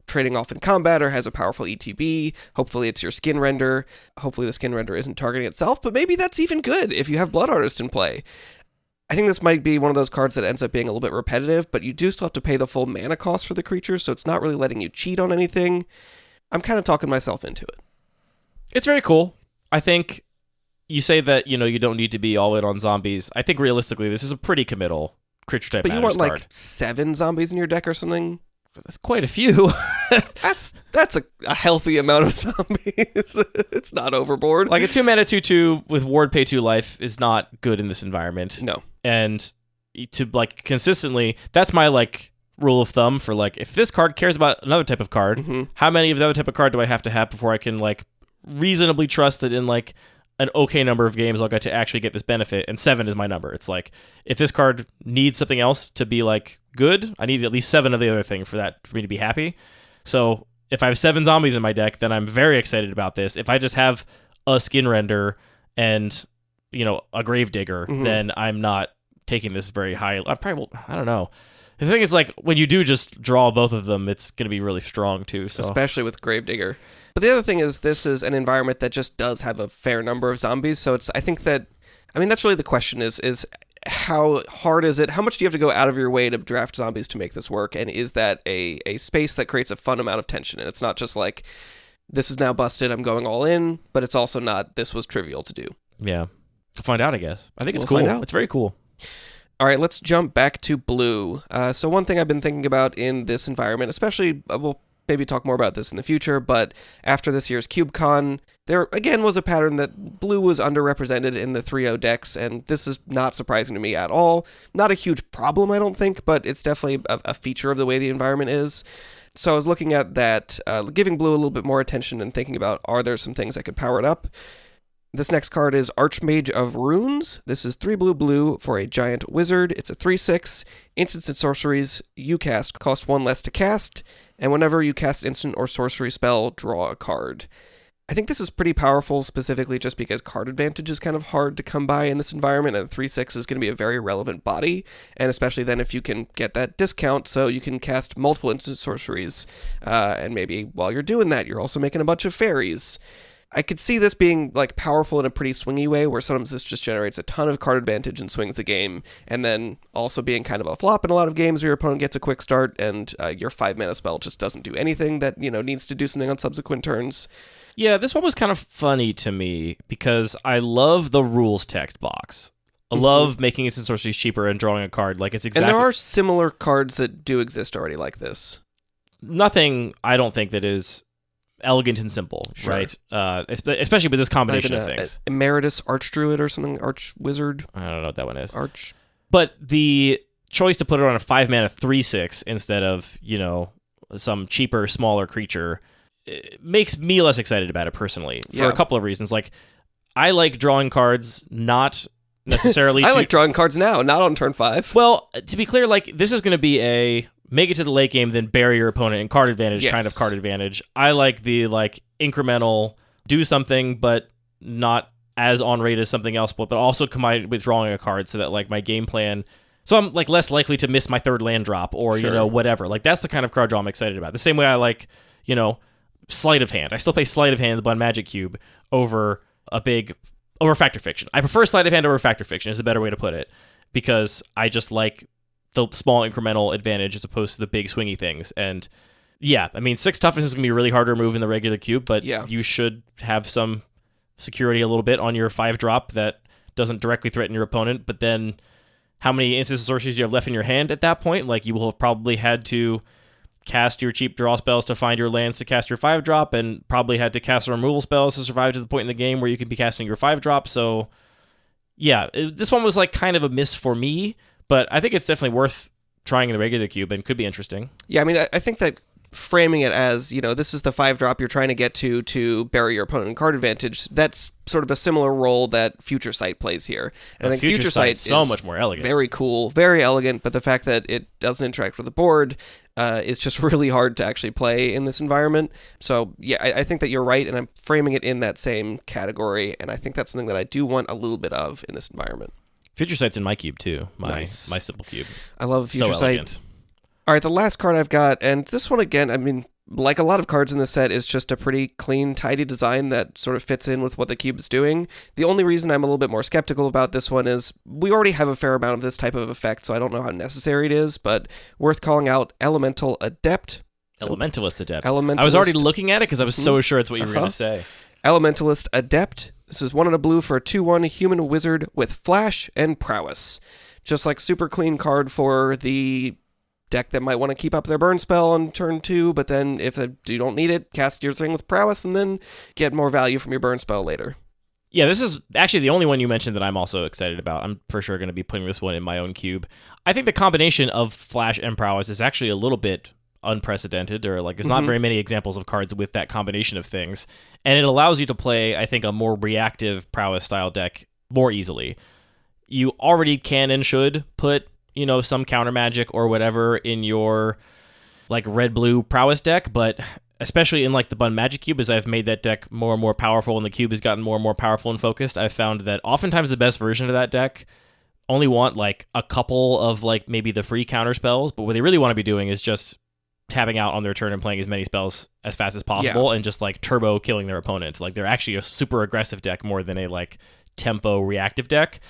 trading off in combat or has a powerful ETB, hopefully it's your skin render. Hopefully the skin render isn't targeting itself, but maybe that's even good if you have Blood Artist in play. I think this might be one of those cards that ends up being a little bit repetitive, but you do still have to pay the full mana cost for the creature, so it's not really letting you cheat on anything. I'm kind of talking myself into it. It's very cool. I think you say that, you don't need to be all in on zombies. I think realistically, this is a pretty committal creature type But you want card. like 7 zombies in your deck or something? That's quite a few. That's a healthy amount of zombies. It's not overboard. Like a 2-mana 2/2 with ward pay 2 life is not good in this environment. No. And to consistently, that's my rule of thumb for if this card cares about another type of card, how many of the other type of card do I have to have before I can reasonably trust that in an okay number of games I'll get to actually get this benefit, and 7 is my number. It's if this card needs something else to be good, I need at least 7 of the other thing for me to be happy. So if I have 7 zombies in my deck, then I'm very excited about this. If I just have a skin render and a grave digger, then I'm not taking this very high. I don't know. The thing is, when you do just draw both of them, it's going to be really strong, too. So. Especially with Gravedigger. But the other thing is, this is an environment that just does have a fair number of zombies, so that's really the question is how hard is it? How much do you have to go out of your way to draft zombies to make this work? And is that a space that creates a fun amount of tension? And it's not just this is now busted, I'm going all in, but it's also not, this was trivial to do. Yeah. We'll find out, I guess. I think it's We'll cool. find out. It's very cool. All right, let's jump back to blue. So one thing I've been thinking about in this environment, especially, we'll maybe talk more about this in the future, but after this year's CubeCon, there again was a pattern that blue was underrepresented in the 3-0 decks, and this is not surprising to me at all. Not a huge problem, I don't think, but it's definitely a feature of the way the environment is. So I was looking at that, giving blue a little bit more attention and thinking about, are there some things that could power it up? This next card is Archmage of Runes. This is 3 blue for a giant wizard. It's a 3/6. Instants and sorceries you cast cost 1 less to cast, and whenever you cast instant or sorcery spell, draw a card. I think this is pretty powerful, specifically just because card advantage is kind of hard to come by in this environment, and 3/6 is going to be a very relevant body, and especially then if you can get that discount so you can cast multiple instant sorceries, and maybe while you're doing that, you're also making a bunch of fairies. I could see this being powerful in a pretty swingy way, where sometimes this just generates a ton of card advantage and swings the game, and then also being kind of a flop in a lot of games where your opponent gets a quick start and your 5-mana spell just doesn't do anything that needs to do something on subsequent turns. Yeah, this one was kind of funny to me because I love the rules text box. I love making instant sorceries cheaper and drawing a card. It's exactly. And there are similar cards that do exist already like this. Nothing, I don't think, that is elegant and simple, Sure. right? Especially with this combination of things. Emeritus Archdruid or something, Archwizard. I don't know what that one is. But the choice to put it on a 5-mana 3/6 instead of, some cheaper, smaller creature, it makes me less excited about it personally for a couple of reasons. I like drawing cards, not necessarily. I like drawing cards now, not on turn 5. Well, to be clear, this is going to be a make it to the late game, then bury your opponent in card advantage kind of card advantage. I like the incremental do something, but not as on rate as something else, but also combined with drawing a card so that my game plan. So I'm less likely to miss my 3rd land drop or whatever. That's the kind of card draw I'm excited about. The same way I like Sleight of Hand. I still play Sleight of Hand on Magic Cube over Fact or Fiction. I prefer Sleight of Hand over Fact or Fiction is a better way to put it, because I just like the small incremental advantage as opposed to the big swingy things. And 6 toughness is going to be really hard to remove in the regular cube, but you should have some security a little bit on your 5-drop that doesn't directly threaten your opponent. But then how many instants and sorceries do you have left in your hand at that point? You will have probably had to cast your cheap draw spells to find your lands to cast your 5-drop, and probably had to cast some removal spells to survive to the point in the game where you can be casting your 5-drop. So this one was kind of a miss for me, but I think it's definitely worth trying in the regular cube and could be interesting. Yeah, I mean, I think that framing it as, this is the 5-drop you're trying to get to bury your opponent in card advantage, that's sort of a similar role that Future Sight plays here. And I think Future Sight so is much more elegant. Very cool, very elegant, but the fact that it doesn't interact with the board is just really hard to actually play in this environment. So, yeah, I think that you're right, and I'm framing it in that same category, and I think that's something that I do want a little bit of in this environment. Future Sight's in my cube, too. Nice. My simple cube. I love Future Sight. Elegant. All right, the last card I've got, and this one again, I mean, like a lot of cards in this set, is just a pretty clean, tidy design that sort of fits in with what the cube is doing. The only reason I'm a little bit more skeptical about this one is we already have a fair amount of this type of effect, so I don't know how necessary it is, but worth calling out Elemental Adept. Elementalist Adept. Elementalist. I was already looking at it because I was so sure it's what you were going to say. Elementalist Adept. This is 1 and a blue for a 2/1 human wizard with flash and prowess. Just like super clean card for the deck that might want to keep up their burn spell on turn 2, but then if you don't need it, cast your thing with prowess and then get more value from your burn spell later. Yeah, this is actually the only one you mentioned that I'm also excited about. I'm for sure going to be putting this one in my own cube. I think the combination of flash and prowess is actually a little bit unprecedented, or like there's not very many examples of cards with that combination of things, and it allows you to play, I think, a more reactive prowess style deck more easily. You already can and should put some counter magic or whatever in your like red-blue prowess deck, but especially in like the Bun Magic Cube, as I've made that deck more and more powerful and the cube has gotten more and more powerful and focused, I've found that oftentimes the best version of that deck only want like a couple of like maybe the free counter spells, but what they really want to be doing is just tapping out on their turn and playing as many spells as fast as possible and just like turbo killing their opponents. Like they're actually a super aggressive deck more than a like tempo reactive deck.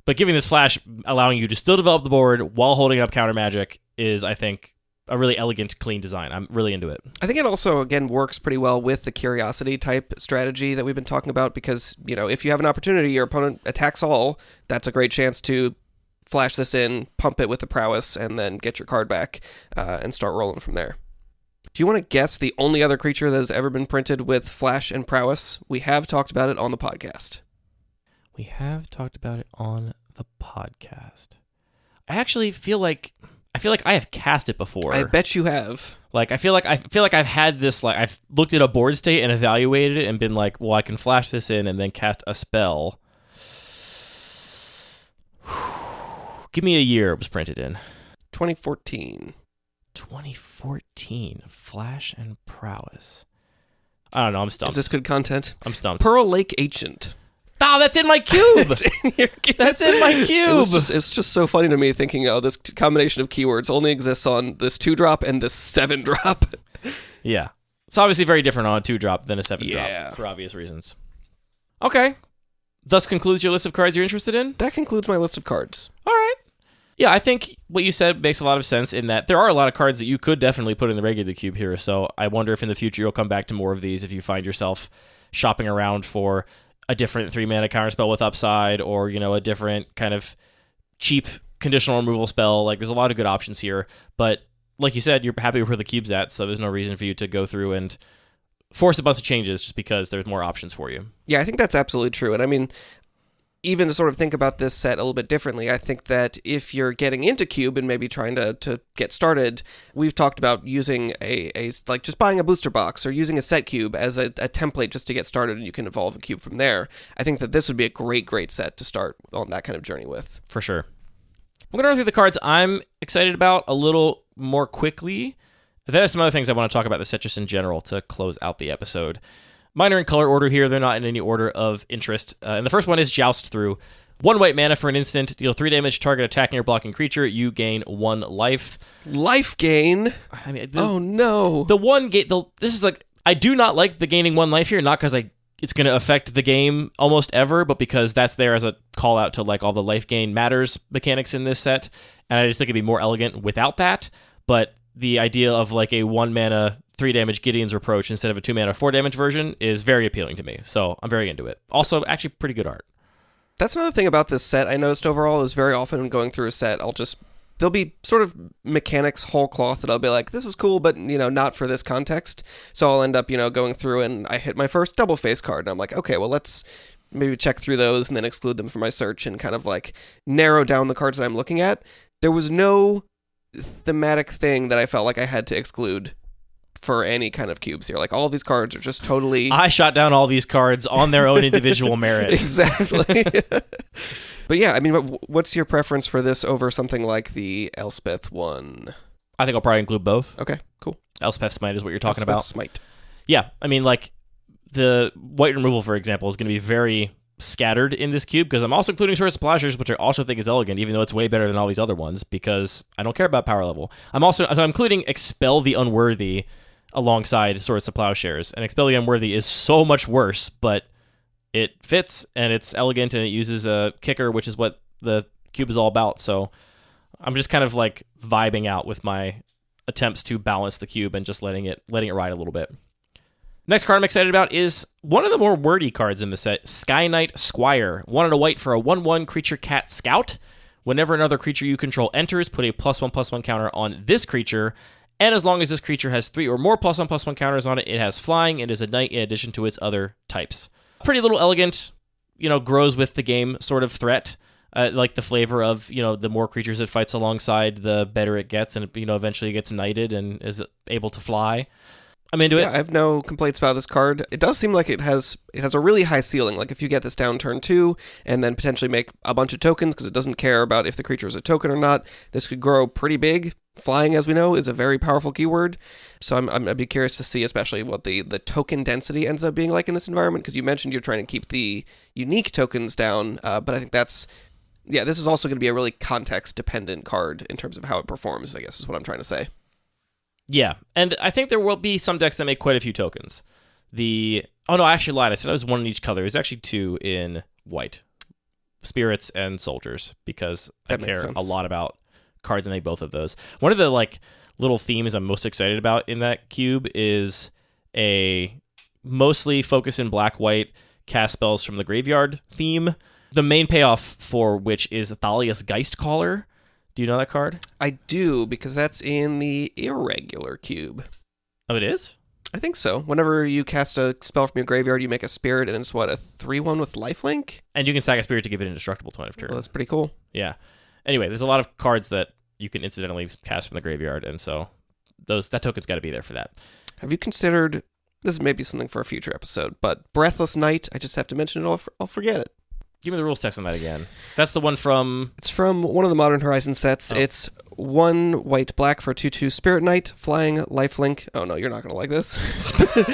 But giving this flash, allowing you to still develop the board while holding up counter magic is, I think, a really elegant, clean design. I'm really into it. I think it also, again, works pretty well with the curiosity type strategy that we've been talking about because, if you have an opportunity, your opponent attacks all, that's a great chance to flash this in, pump it with the prowess, and then get your card back and start rolling from there. Do you want to guess the only other creature that has ever been printed with flash and prowess? We have talked about it on the podcast. We have talked about it on the podcast. I actually feel like I have cast it before. I bet you have. Like I feel like I've had this, like I've looked at a board state and evaluated it and been like, well, I can flash this in and then cast a spell. Give me a year it was printed in. 2014. 2014. Flash and prowess. I don't know. I'm stumped. Is this good content? I'm stumped. Pearl Lake Ancient. Oh, that's in my cube. That's in my cube. It's just so funny to me thinking, this combination of keywords only exists on this 2-drop and this 7-drop. Yeah. It's obviously very different on a 2-drop than a 7-drop for obvious reasons. Okay. Thus concludes your list of cards you're interested in? That concludes my list of cards. All right. Yeah, I think what you said makes a lot of sense in that there are a lot of cards that you could definitely put in the regular cube here, so I wonder if in the future you'll come back to more of these if you find yourself shopping around for a different 3-mana counterspell with upside, or, a different kind of cheap conditional removal spell. Like, there's a lot of good options here, but like you said, you're happy with where the cube's at, so there's no reason for you to go through and force a bunch of changes just because there's more options for you. Yeah, I think that's absolutely true, and I mean, even to sort of think about this set a little bit differently, I think that if you're getting into Cube and maybe trying to get started, we've talked about using a like just buying a booster box or using a set cube as a template just to get started, and you can evolve a cube from there. I think that this would be a great set to start on that kind of journey with. For sure. We're going to go through the cards I'm excited about a little more quickly. Then there's some other things I want to talk about the set just in general to close out the episode. Mine are in color order here. They're not in any order of interest. And the first one is Joust Through. 1 white mana for an instant. Deal 3 damage. Target attacking or blocking creature. You gain 1 life. Life gain? I mean, oh, no. The one game... This is like... I do not like the gaining 1 life here, not because it's going to affect the game almost ever, but because that's there as a call out to like all the life gain matters mechanics in this set. And I just think it'd be more elegant without that. But the idea of like a 1 mana... 3 damage Gideon's Reproach instead of a 2 mana 4 damage version is very appealing to me, so I'm very into it. Also, actually pretty good art. That's another thing about this set I noticed overall is very often when going through a set, there'll be sort of mechanics whole cloth that I'll be like, this is cool, but, not for this context. So I'll end up, going through and I hit my first double face card, and I'm like, okay, well, let's maybe check through those and then exclude them from my search and kind of like narrow down the cards that I'm looking at. There was no thematic thing that I felt like I had to exclude for any kind of cubes here. Like, all of these cards are just totally... I shot down all these cards on their own individual merit. Exactly. But yeah, I mean, what's your preference for this over something like the Elspeth one? I think I'll probably include both. Okay, cool. Elspeth Smite is what you're talking Elspeth about. Smite. Yeah, I mean, like, the white removal, for example, is going to be very scattered in this cube, because I'm also including Swords of Plowshares, which I also think is elegant, even though it's way better than all these other ones, because I don't care about power level. I'm including Expel the Unworthy alongside Swords of Plowshares, and Expel the Unworthy is so much worse, but it fits, and it's elegant, and it uses a kicker, which is what the cube is all about, so I'm just kind of like vibing out with my attempts to balance the cube and just letting it ride a little bit. Next card I'm excited about is one of the more wordy cards in the set, Sky Knight Squire. 1 and a white for a 1/1 creature cat scout. Whenever another creature you control enters, put a +1/+1 counter on this creature, and as long as this creature has 3 or more +1/+1 counters on it, it has flying. It is a knight in addition to its other types. Pretty little elegant, grows with the game sort of threat. Like the flavor of, the more creatures it fights alongside, the better it gets, and eventually it gets knighted and is able to fly. I'm into it. I have no complaints about this card. It does seem like it has a really high ceiling. Like, if you get this down turn 2 and then potentially make a bunch of tokens, because it doesn't care about if the creature is a token or not, this could grow pretty big. Flying, as we know, is a very powerful keyword. So I'd be curious to see especially what the token density ends up being like in this environment, because you mentioned you're trying to keep the unique tokens down, but I think this is also going to be a really context-dependent card in terms of how it performs, I guess is what I'm trying to say. Yeah, and I think there will be some decks that make quite a few tokens. I actually lied. I said I was 1 in each color. It's actually 2 in white. Spirits and Soldiers, because I care a lot about cards that make both of those. One of the little themes I'm most excited about in that cube is a mostly focus in black-white cast spells from the graveyard theme. The main payoff for which is Thalia's Geistcaller. Do you know that card? I do, because that's in the irregular cube. Oh, it is? I think so. Whenever you cast a spell from your graveyard, you make a spirit, and it's, a 3/1 with lifelink? And you can sack a spirit to give it indestructible to end of turn. Well, that's pretty cool. Yeah. Anyway, there's a lot of cards that you can incidentally cast from the graveyard, and so that token's got to be there for that. Have you considered, this may be something for a future episode, but Breathless Knight, I just have to mention it, I'll forget it. Give me the rules text on that again. That's the one from... It's from one of the Modern Horizon sets. Oh. It's 1 white-black for a 2/2 Spirit Knight, flying, lifelink. Oh no, you're not going to like this.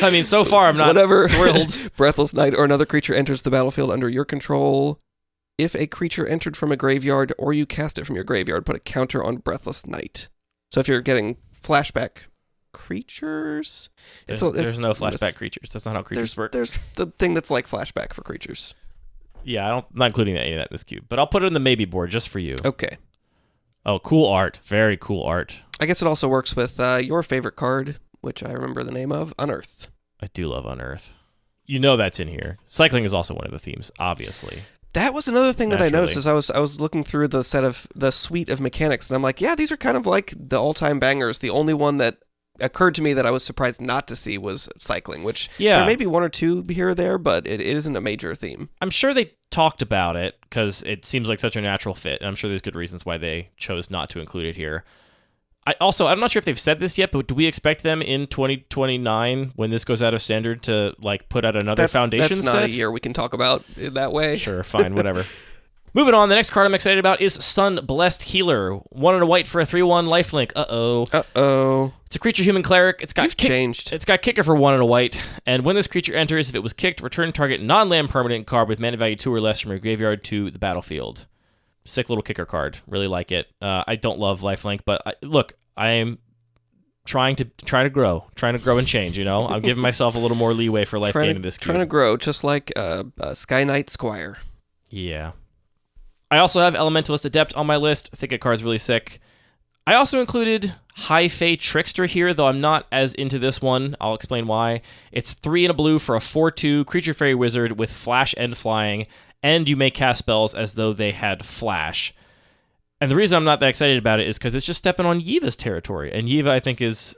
I mean, so far I'm not thrilled. Breathless Knight or another creature enters the battlefield under your control. If a creature entered from a graveyard or you cast it from your graveyard, put a counter on Breathless Knight. So if you're getting flashback creatures... There's no flashback creatures. That's not how creatures work. There's the thing that's like flashback for creatures. Yeah, I'm not including any of that in this cube, but I'll put it in the maybe board just for you. Okay. Oh, cool art. Very cool art. I guess it also works with your favorite card, which I remember the name of, Unearth. I do love Unearth. That's in here. Cycling is also one of the themes, obviously. That was another thing that I noticed as I was looking through the suite of mechanics, and I'm like, yeah, these are kind of like the all-time bangers. The only one that occurred to me that I was surprised not to see was cycling, which there may be 1 or 2 here or there, but it isn't a major theme. I'm sure they talked about it because it seems like such a natural fit, and I'm sure there's good reasons why they chose not to include it here. I'm not sure if they've said this yet, but do we expect them in 2029, when this goes out of standard, to put out another foundation set? That's not a year we can talk about in that way. Sure, fine, whatever. Moving on, the next card I'm excited about is Sun Blessed Healer. 1 and a white for a 3/1 lifelink. Uh-oh. It's a creature human cleric. You've changed. It's got kicker for 1 and a white. And when this creature enters, if it was kicked, return target non-land permanent card with mana value 2 or less from your graveyard to the battlefield. Sick little kicker card. Really like it. I don't love lifelink, but I am trying to grow and change. I'm giving myself a little more leeway for life gain in this cube. Trying to grow, just like Sky Knight Squire. Yeah. I also have Elementalist Adept on my list. I think that card's really sick. I also included High Fae Trickster here, though I'm not as into this one. I'll explain why. It's 3 and a blue for a 4/2 creature fairy wizard with flash and flying, and you may cast spells as though they had flash. And the reason I'm not that excited about it is because it's just stepping on Yiva's territory, and Yiva, I think, is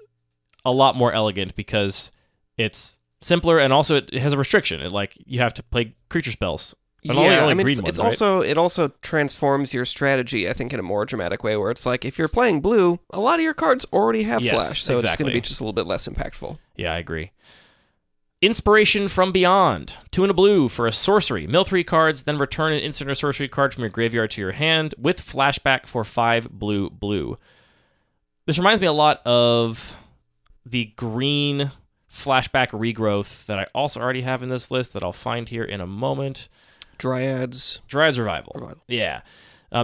a lot more elegant because it's simpler, and also it has a restriction. You have to play creature spells. And Yeah, only I mean, green it's ones, right? also it also transforms your strategy, I think, in a more dramatic way, where it's like if you're playing blue, a lot of your cards already have Yes, flash, so it's going to exactly. be just a little bit less impactful. Yeah, I agree. Inspiration from Beyond. 2 and a blue for a sorcery. Mill 3 cards, then return an instant or sorcery card from your graveyard to your hand with flashback for 5 blue. This reminds me a lot of the green flashback regrowth that I also already have in this list that I'll find here in a moment. Dryad's Revival. Yeah.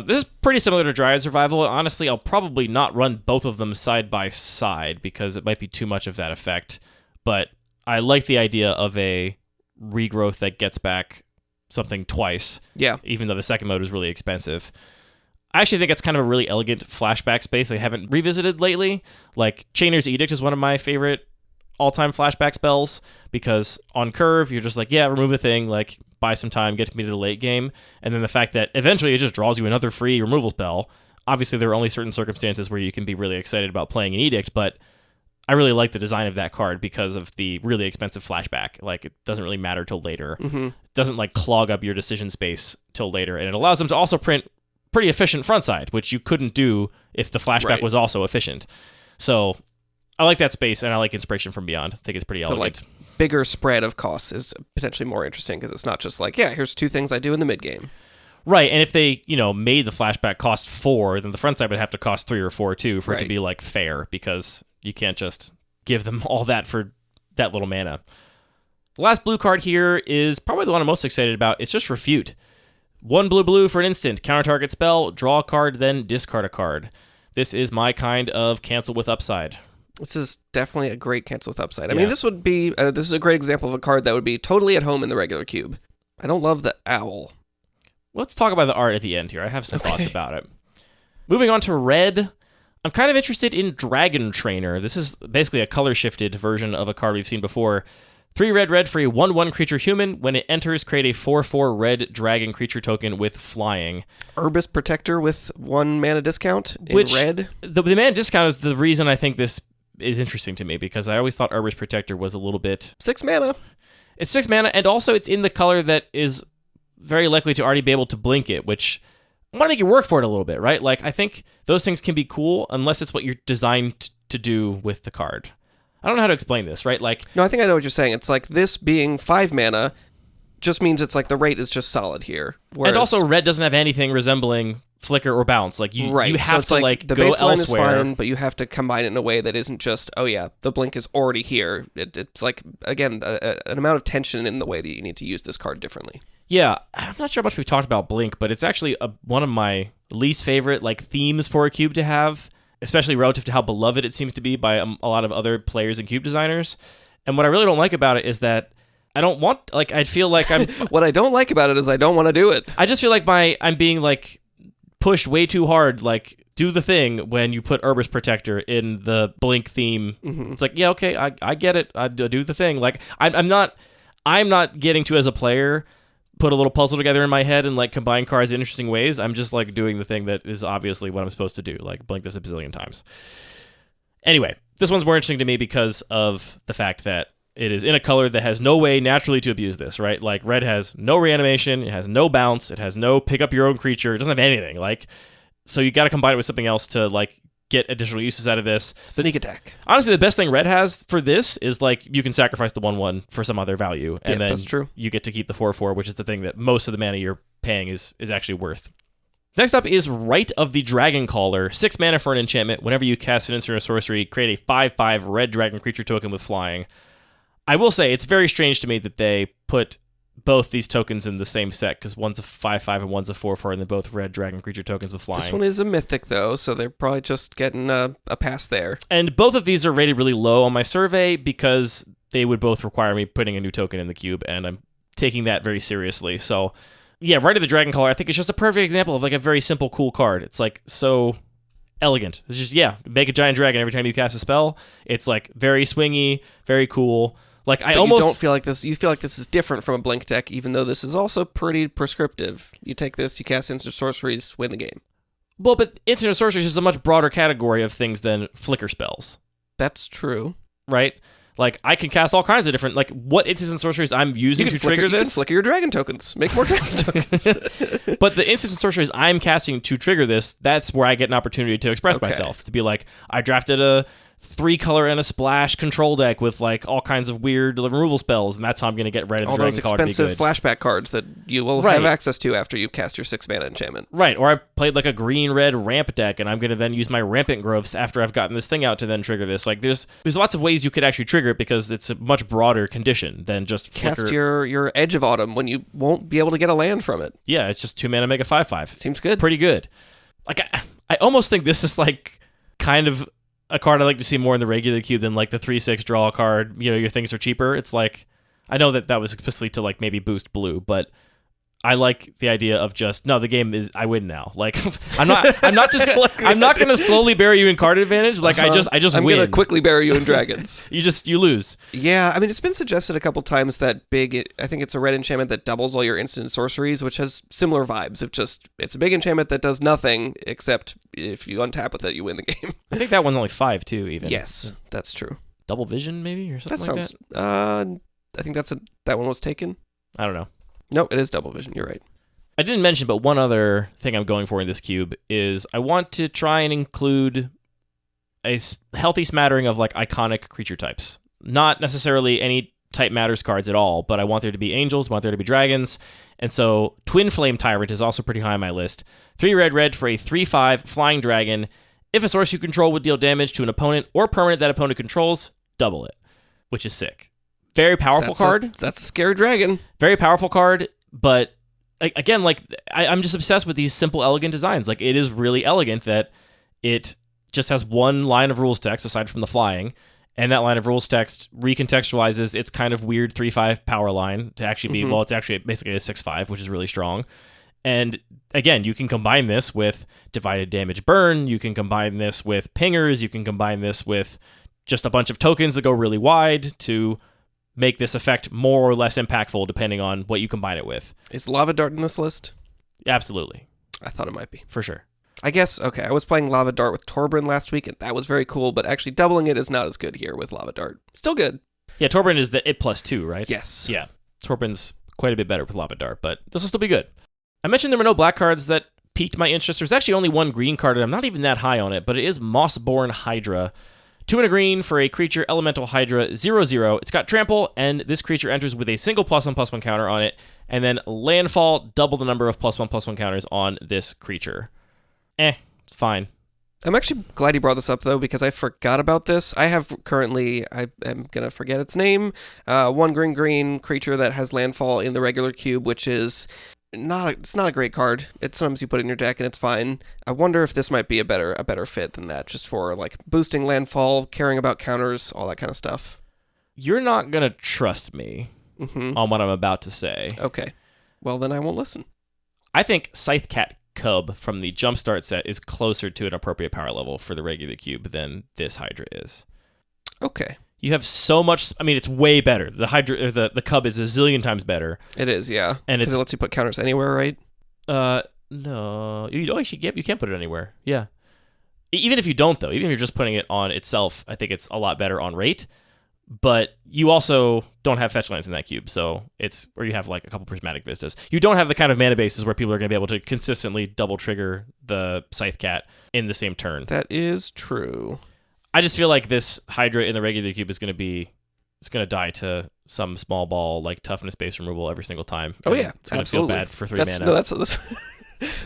This is pretty similar to Dryad's Revival. Honestly, I'll probably not run both of them side by side because it might be too much of that effect. But I like the idea of a regrowth that gets back something twice. Yeah. Even though the second mode is really expensive. I actually think it's kind of a really elegant flashback space they haven't revisited lately. Like, Chainer's Edict is one of my favorite all-time flashback spells because on curve, you're just like, yeah, remove the thing, like, buy some time, get me to the late game. And then the fact that eventually it just draws you another free removal spell. Obviously, there are only certain circumstances where you can be really excited about playing an Edict, but I really like the design of that card because of the really expensive flashback. Like, it doesn't really matter till later. Mm-hmm. It doesn't, like, clog up your decision space till later. And it allows them to also print pretty efficient front side, which you couldn't do if the flashback was also efficient. So I like that space, and I like Inspiration from Beyond. I think it's pretty elegant. The bigger spread of costs is potentially more interesting because it's not just like, yeah, here's 2 things I do in the mid game. Right, and if they, made the flashback cost 4, then the front side would have to cost 3 or 4 too for it to be like fair, because you can't just give them all that for that little mana. The last blue card here is probably the one I'm most excited about. It's just Refute. 1 blue for an instant. Counter target spell, draw a card, then discard a card. This is my kind of cancel with upside. This is definitely a great cancel with upside. I mean, this would be this is a great example of a card that would be totally at home in the regular cube. I don't love the owl. Let's talk about the art at the end here. I have some thoughts about it. Moving on to red, I'm kind of interested in Dragon Trainer. This is basically a color-shifted version of a card we've seen before. 3 red for a 1/1 creature human. When it enters, create a 4/4 red dragon creature token with flying. Herbist Protector with 1 mana discount in red. The mana discount is the reason I think this is interesting to me, because I always thought Herbist Protector was a little bit... 6 mana. It's 6 mana, and also it's in the color that is very likely to already be able to blink it, which I want to make you work for it a little bit, right? Like, I think those things can be cool unless it's what you're designed to do with the card. I don't know how to explain this, right? Like, no, I think I know what you're saying. It's like this being 5 mana just means it's like the rate is just solid here. Whereas, and also red doesn't have anything resembling flicker or bounce. Like, you have so to like the go baseline elsewhere. is fine, but you have to combine it in a way that isn't just, oh yeah, the blink is already here. It's like, again, an amount of tension in the way that you need to use this card differently. Yeah, I'm not sure how much we've talked about blink, but it's actually one of my least favorite themes for a cube to have, especially relative to how beloved it seems to be by a lot of other players and cube designers. And what I really don't like about it is that I don't want, I feel like I'm... What I don't like about it is I don't want to do it. I just feel like I'm being, pushed way too hard, do the thing when you put Herbist Protector in the blink theme. Mm-hmm. It's like, yeah, okay, I get it. I do the thing. I'm not getting to, as a player, put a little puzzle together in my head and combine cards in interesting ways. I'm just doing the thing that is obviously what I'm supposed to do, blink this a bazillion times. Anyway, this one's more interesting to me because of the fact that it is in a color that has no way naturally to abuse this, right? Red has no reanimation, it has no bounce, it has no pick up your own creature, it doesn't have anything. So you got to combine it with something else to get additional uses out of this. Sneak attack. Honestly, the best thing red has for this is you can sacrifice the 1/1 for some other value, and then that's true. You get to keep the 4/4, which is the thing that most of the mana you're paying is actually worth. Next up is Rite of the Dragon Caller. 6 mana for an enchantment. Whenever you cast an instant or sorcery, create a 5/5 red dragon creature token with flying. I will say, it's very strange to me that they put both these tokens in the same set, because one's a 5/5 and one's a 4/4, and they're both red dragon creature tokens with flying. This one is a mythic, though, so they're probably just getting a pass there. And both of these are rated really low on my survey because they would both require me putting a new token in the cube, and I'm taking that very seriously. So, yeah, Rite of the Dragon Caller, I think it's just a perfect example of a very simple, cool card. It's so elegant. It's just, make a giant dragon every time you cast a spell. It's very swingy, very cool. But you don't feel like this. You feel like this is different from a blink deck, even though this is also pretty prescriptive. You take this, you cast instant sorceries, win the game. Well, but instant or sorceries is a much broader category of things than flicker spells. That's true. Right? Like, I can cast all kinds of different, like, what instants and sorceries I'm using to trigger this. You can flicker your dragon tokens. Make more dragon tokens. But the instants and sorceries I'm casting to trigger this, that's where I get an opportunity to express myself. To be like, I drafted a 3-color and a splash control deck with, like, all kinds of weird removal spells, and that's how I'm going to get red and all dragon those card to be expensive good. flashback cards that you will have access to after you cast your 6-mana enchantment. Right, or I played, like, a green-red ramp deck, and I'm going to then use my rampant growths after I've gotten this thing out to then trigger this. Like, there's lots of ways you could actually trigger it because it's a much broader condition than just flicker. Cast your Edge of Autumn when you won't be able to get a land from it. Yeah, it's just 2 mana, make a 5/5. Seems good. Pretty good. Like, I almost think this is, like, kind of a card I like to see more in the regular cube than, like, the 3/6 draw card. You know, your things are cheaper. It's like, I know that was explicitly to, like, maybe boost blue, but I like the idea of just, no, the game is, I win now. Like, I'm not gonna slowly bury you in card advantage. Like, I just I'm win. gonna quickly bury you in dragons. you lose. Yeah, I mean, it's been suggested a couple times that I think it's a red enchantment that doubles all your instant sorceries, which has similar vibes of just, it's a big enchantment that does nothing, except if you untap with it, you win the game. I think that one's only 5 too, even. Yes, that's true. Double vision, maybe, or something That like sounds, that? I think that one was taken. I don't know. No, it is double vision. You're right. I didn't mention, but one other thing I'm going for in this cube is I want to try and include a healthy smattering of, like, iconic creature types. Not necessarily any type matters cards at all, but I want there to be angels, I want there to be dragons, and so Twin Flame Tyrant is also pretty high on my list. 3 red for a 3/5 flying dragon. If a source you control would deal damage to an opponent or permanent that opponent controls, double it, which is sick. Very powerful card. That's a scary dragon. Very powerful card, but again, like, I'm just obsessed with these simple, elegant designs. Like, it is really elegant that it just has one line of rules text aside from the flying, and that line of rules text recontextualizes its kind of weird 3/5 power line to actually be, well, it's actually basically a 6/5, which is really strong. And again, you can combine this with Divided Damage Burn, you can combine this with pingers, you can combine this with just a bunch of tokens that go really wide to make this effect more or less impactful depending on what you combine it with. Is Lava Dart in this list? Absolutely. I thought it might be. For sure. I guess, okay, I was playing Lava Dart with Torbran last week, and that was very cool, but actually doubling it is not as good here with Lava Dart. Still good. Yeah, Torbran is the it +2, right? Yes. Yeah. Torbran's quite a bit better with Lava Dart, but this will still be good. I mentioned there were no black cards that piqued my interest. There's actually only one green card, and I'm not even that high on it, but it is Mossborn Hydra. 2 and a green for a creature, Elemental Hydra, 0/0. It's got trample, and this creature enters with a single +1/+1 counter on it, and then landfall, double the number of +1/+1 counters on this creature. It's fine. I'm actually glad you brought this up, though, because I forgot about this. I have currently, I am going to forget its name, 1 green creature that has landfall in the regular cube, which is it's not a great card. It's sometimes you put it in your deck and it's fine. I wonder if this might be a better fit than that, just for, like, boosting landfall, caring about counters, all that kind of stuff. You're not going to trust me on what I'm about to say. Okay. Well, then I won't listen. I think Scythecat Cub from the Jumpstart set is closer to an appropriate power level for the regular cube than this Hydra is. Okay. You have so much. I mean, it's way better. The Hydra, or the Cub, is a zillion times better. It is, yeah. And because it lets you put counters anywhere, right? No, you actually you can't put it anywhere. Yeah, even if you don't, though, even if you're just putting it on itself, I think it's a lot better on rate. But you also don't have fetch lands in that cube, so or you have, like, a couple prismatic vistas. You don't have the kind of mana bases where people are going to be able to consistently double trigger the Scythecat in the same turn. That is true. I just feel like this Hydra in the regular cube is going to die to some small ball, like, toughness based removal every single time. Oh yeah, it's going to feel bad for 3 mana. No, that's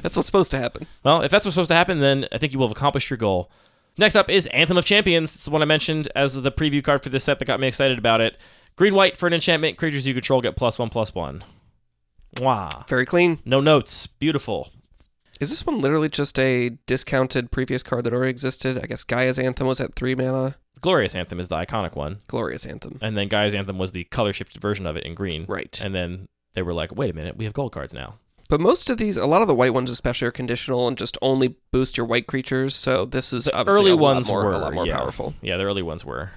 that's what's supposed to happen. Well, if that's what's supposed to happen, then I think you will have accomplished your goal. Next up is Anthem of Champions. It's the one I mentioned as the preview card for this set that got me excited about it. Green-white for an enchantment. Creatures you control get +1/+1. Wow. Very clean. No notes. Beautiful. Is this one literally just a discounted previous card that already existed? I guess Gaia's Anthem was at 3 mana. Glorious Anthem is the iconic one. Glorious Anthem. And then Gaia's Anthem was the color-shifted version of it in green. Right. And then they were like, wait a minute, we have gold cards now. But most of these, a lot of the white ones especially, are conditional and just only boost your white creatures, so this is obviously a lot more powerful. Yeah, the early ones were.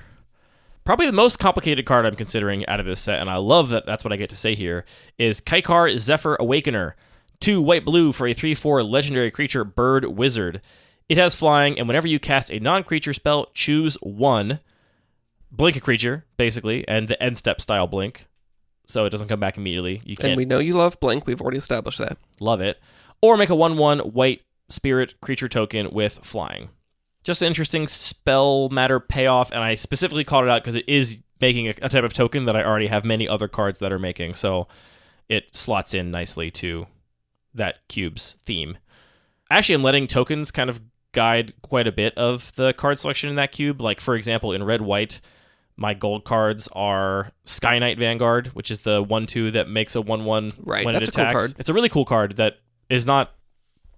Probably the most complicated card I'm considering out of this set, and I love that that's what I get to say here, is Kaikar Zephyr Awakener. 2 white-blue for a 3/4 legendary creature, Bird Wizard. It has flying, and whenever you cast a non-creature spell, choose 1. blink a creature, basically, and the end step style blink, so it doesn't come back immediately. You can't. And we know you love blink. We've already established that. Love it. Or make a 1/1 white spirit creature token with flying. Just an interesting spell matter payoff, and I specifically called it out because it is making a type of token that I already have many other cards that are making, so it slots in nicely to that cube's theme. Actually, I'm letting tokens kind of guide quite a bit of the card selection in that cube. Like, for example, in red-white, my gold cards are Sky Knight Vanguard, which is the 1/2 that makes a 1/1 Right, when that's it a cool attacks. card. It's a really cool card that is not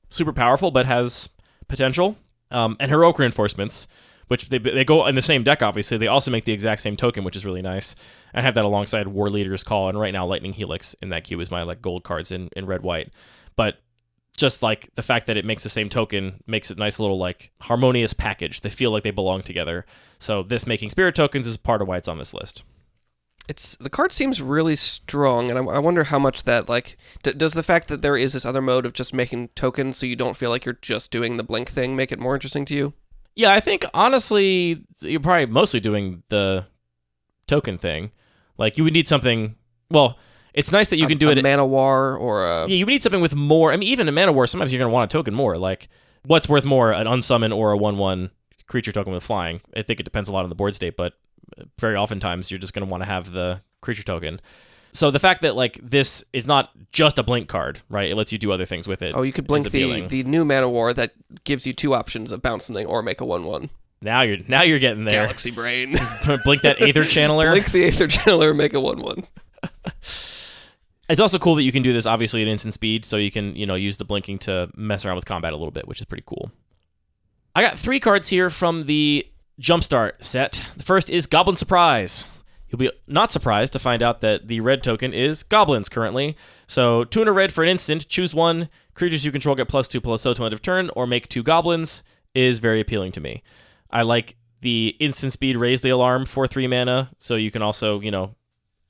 super powerful, but has potential. And Heroic Reinforcements, which they go in the same deck, obviously. They also make the exact same token, which is really nice. I have that alongside War Leader's Call, and right now Lightning Helix in that cube is my like gold cards in red-white. But just like the fact that it makes the same token makes it a nice little like harmonious package. They feel like they belong together. So this making spirit tokens is part of why it's on this list. The card seems really strong, and I wonder how much that, like, does the fact that there is this other mode of just making tokens so you don't feel like you're just doing the blink thing make it more interesting to you? Yeah, I think, honestly, you're probably mostly doing the token thing. Like, you would need something, well, it's nice that you can do it. A Mana War or a... Yeah, you would need something with more, I mean, even in Mana War, sometimes you're going to want a token more. Like, what's worth more, an unsummon or a 1/1 creature token with flying? I think it depends a lot on the board state, but very oftentimes you're just going to want to have the creature token. So the fact that like this is not just a blink card, right? It lets you do other things with it. Oh, you could blink the new Mana War that gives you 2 options of bounce something or make a 1/1. Now you're getting there. Galaxy Brain. Blink that Aether Channeler. Blink the Aether Channeler, make a 1/1. It's also cool that you can do this obviously at instant speed, so you can, use the blinking to mess around with combat a little bit, which is pretty cool. I got 3 cards here from the Jumpstart set. The first is Goblin Surprise. You'll be not surprised to find out that the red token is Goblins currently. So 2 and a red for an instant, choose 1, creatures you control get +2/+0 to end of turn, or make 2 Goblins is very appealing to me. I like the instant speed raise the alarm for 3 mana, so you can also,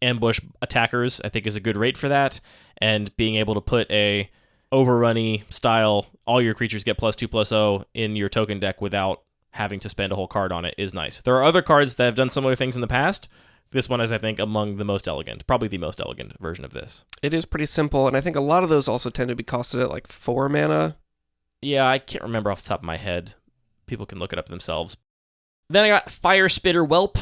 ambush attackers, I think is a good rate for that, and being able to put a overrunny style, all your creatures get +2/+0 in your token deck without having to spend a whole card on it is nice. There are other cards that have done similar things in the past. This one is, I think, among the most elegant, probably the most elegant version of this. It is pretty simple, and I think a lot of those also tend to be costed at like 4 mana. Yeah, I can't remember off the top of my head. People can look it up themselves. Then I got Fire Spitter Whelp.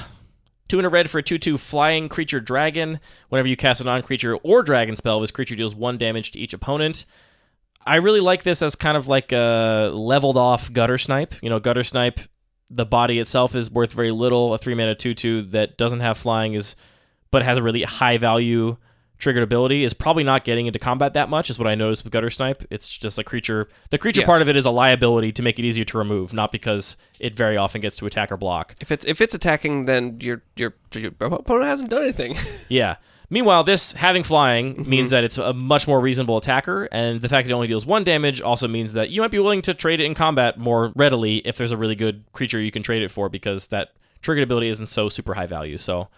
2 and a red for a 2/2 flying creature dragon. Whenever you cast a non-creature or dragon spell, this creature deals 1 damage to each opponent. I really like this as kind of like a leveled off Gutter Snipe. Gutter Snipe, the body itself is worth very little. A 3 mana 2/2 that doesn't have flying but has a really high value triggered ability is probably not getting into combat that much, is what I noticed with Gutter Snipe. It's just a creature. The creature part of it is a liability to make it easier to remove, not because it very often gets to attack or block. If it's attacking, then your opponent hasn't done anything. Yeah. Meanwhile, this having flying means that it's a much more reasonable attacker, and the fact that it only deals 1 damage also means that you might be willing to trade it in combat more readily if there's a really good creature you can trade it for, because that triggered ability isn't so super high value. So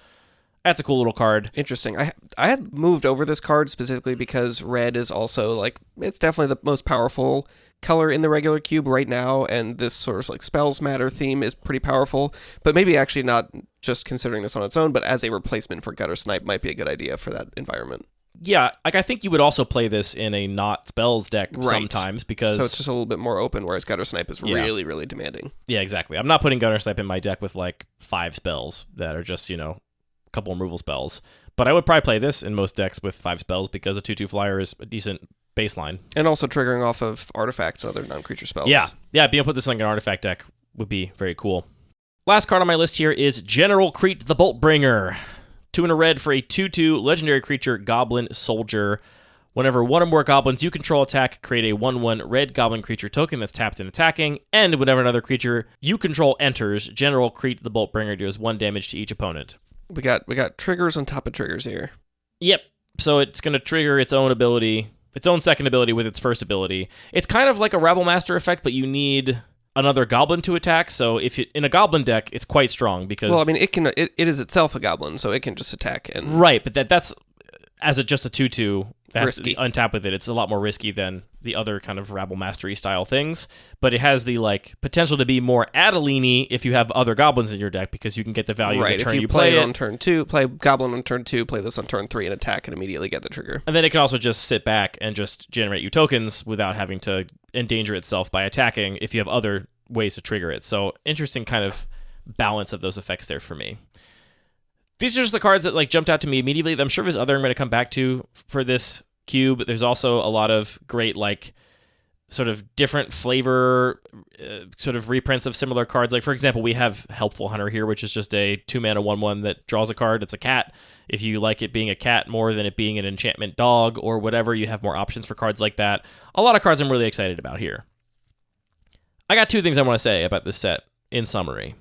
that's a cool little card. Interesting. I had moved over this card specifically because red is also like, it's definitely the most powerful color in the regular cube right now, and this sort of like spells matter theme is pretty powerful, but maybe actually not just considering this on its own, but as a replacement for Gutter Snipe might be a good idea for that environment. Yeah, like I think you would also play this in a not spells deck sometimes, because... So it's just a little bit more open, whereas Gutter Snipe is really, really demanding. Yeah, exactly. I'm not putting Gutter Snipe in my deck with like 5 spells that are just, a couple removal spells. But I would probably play this in most decks with 5 spells, because a 2/2 flyer is a decent baseline. And also triggering off of artifacts and other non-creature spells. Yeah, being able to put this in like an artifact deck would be very cool. Last card on my list here is General Crete the Boltbringer. 2 and a red for a 2/2 legendary creature, Goblin Soldier. Whenever 1 or more goblins you control attack, create a 1/1 red goblin creature token that's tapped and attacking, and whenever another creature you control enters, General Crete the Boltbringer deals 1 damage to each opponent. We got triggers on top of triggers here. Yep. So it's going to trigger its own ability, its own second ability with its first ability. It's kind of like a Rabble Master effect, but you need another goblin to attack. So if in a goblin deck, it's quite strong because... Well, I mean, it is itself a goblin, so it can just attack. And right, but that's as just a 2/2 that has to be Risky. untapped with it, it's a lot more risky than the other kind of Rabble Mastery style things. But it has the like potential to be more Adeline-y if you have other goblins in your deck, because you can get the value Right, of the turn if you play play it it. on turn 2, play Goblin on turn 2, play this on turn 3, and attack and immediately get the trigger. And then it can also just sit back and just generate you tokens without having to endanger itself by attacking if you have other ways to trigger it. So interesting kind of balance of those effects there for me. These are just the cards that like jumped out to me immediately. I'm sure there's other I'm going to come back to for this cube. There's also a lot of great like sort of different flavor sort of reprints of similar cards. Like for example, we have Helpful Hunter here, which is just a 2-mana 1/1 that draws a card. It's a cat. If you like it being a cat more than it being an enchantment dog or whatever, you have more options for cards like that. A lot of cards I'm really excited about here. I got 2 things I want to say about this set in summary.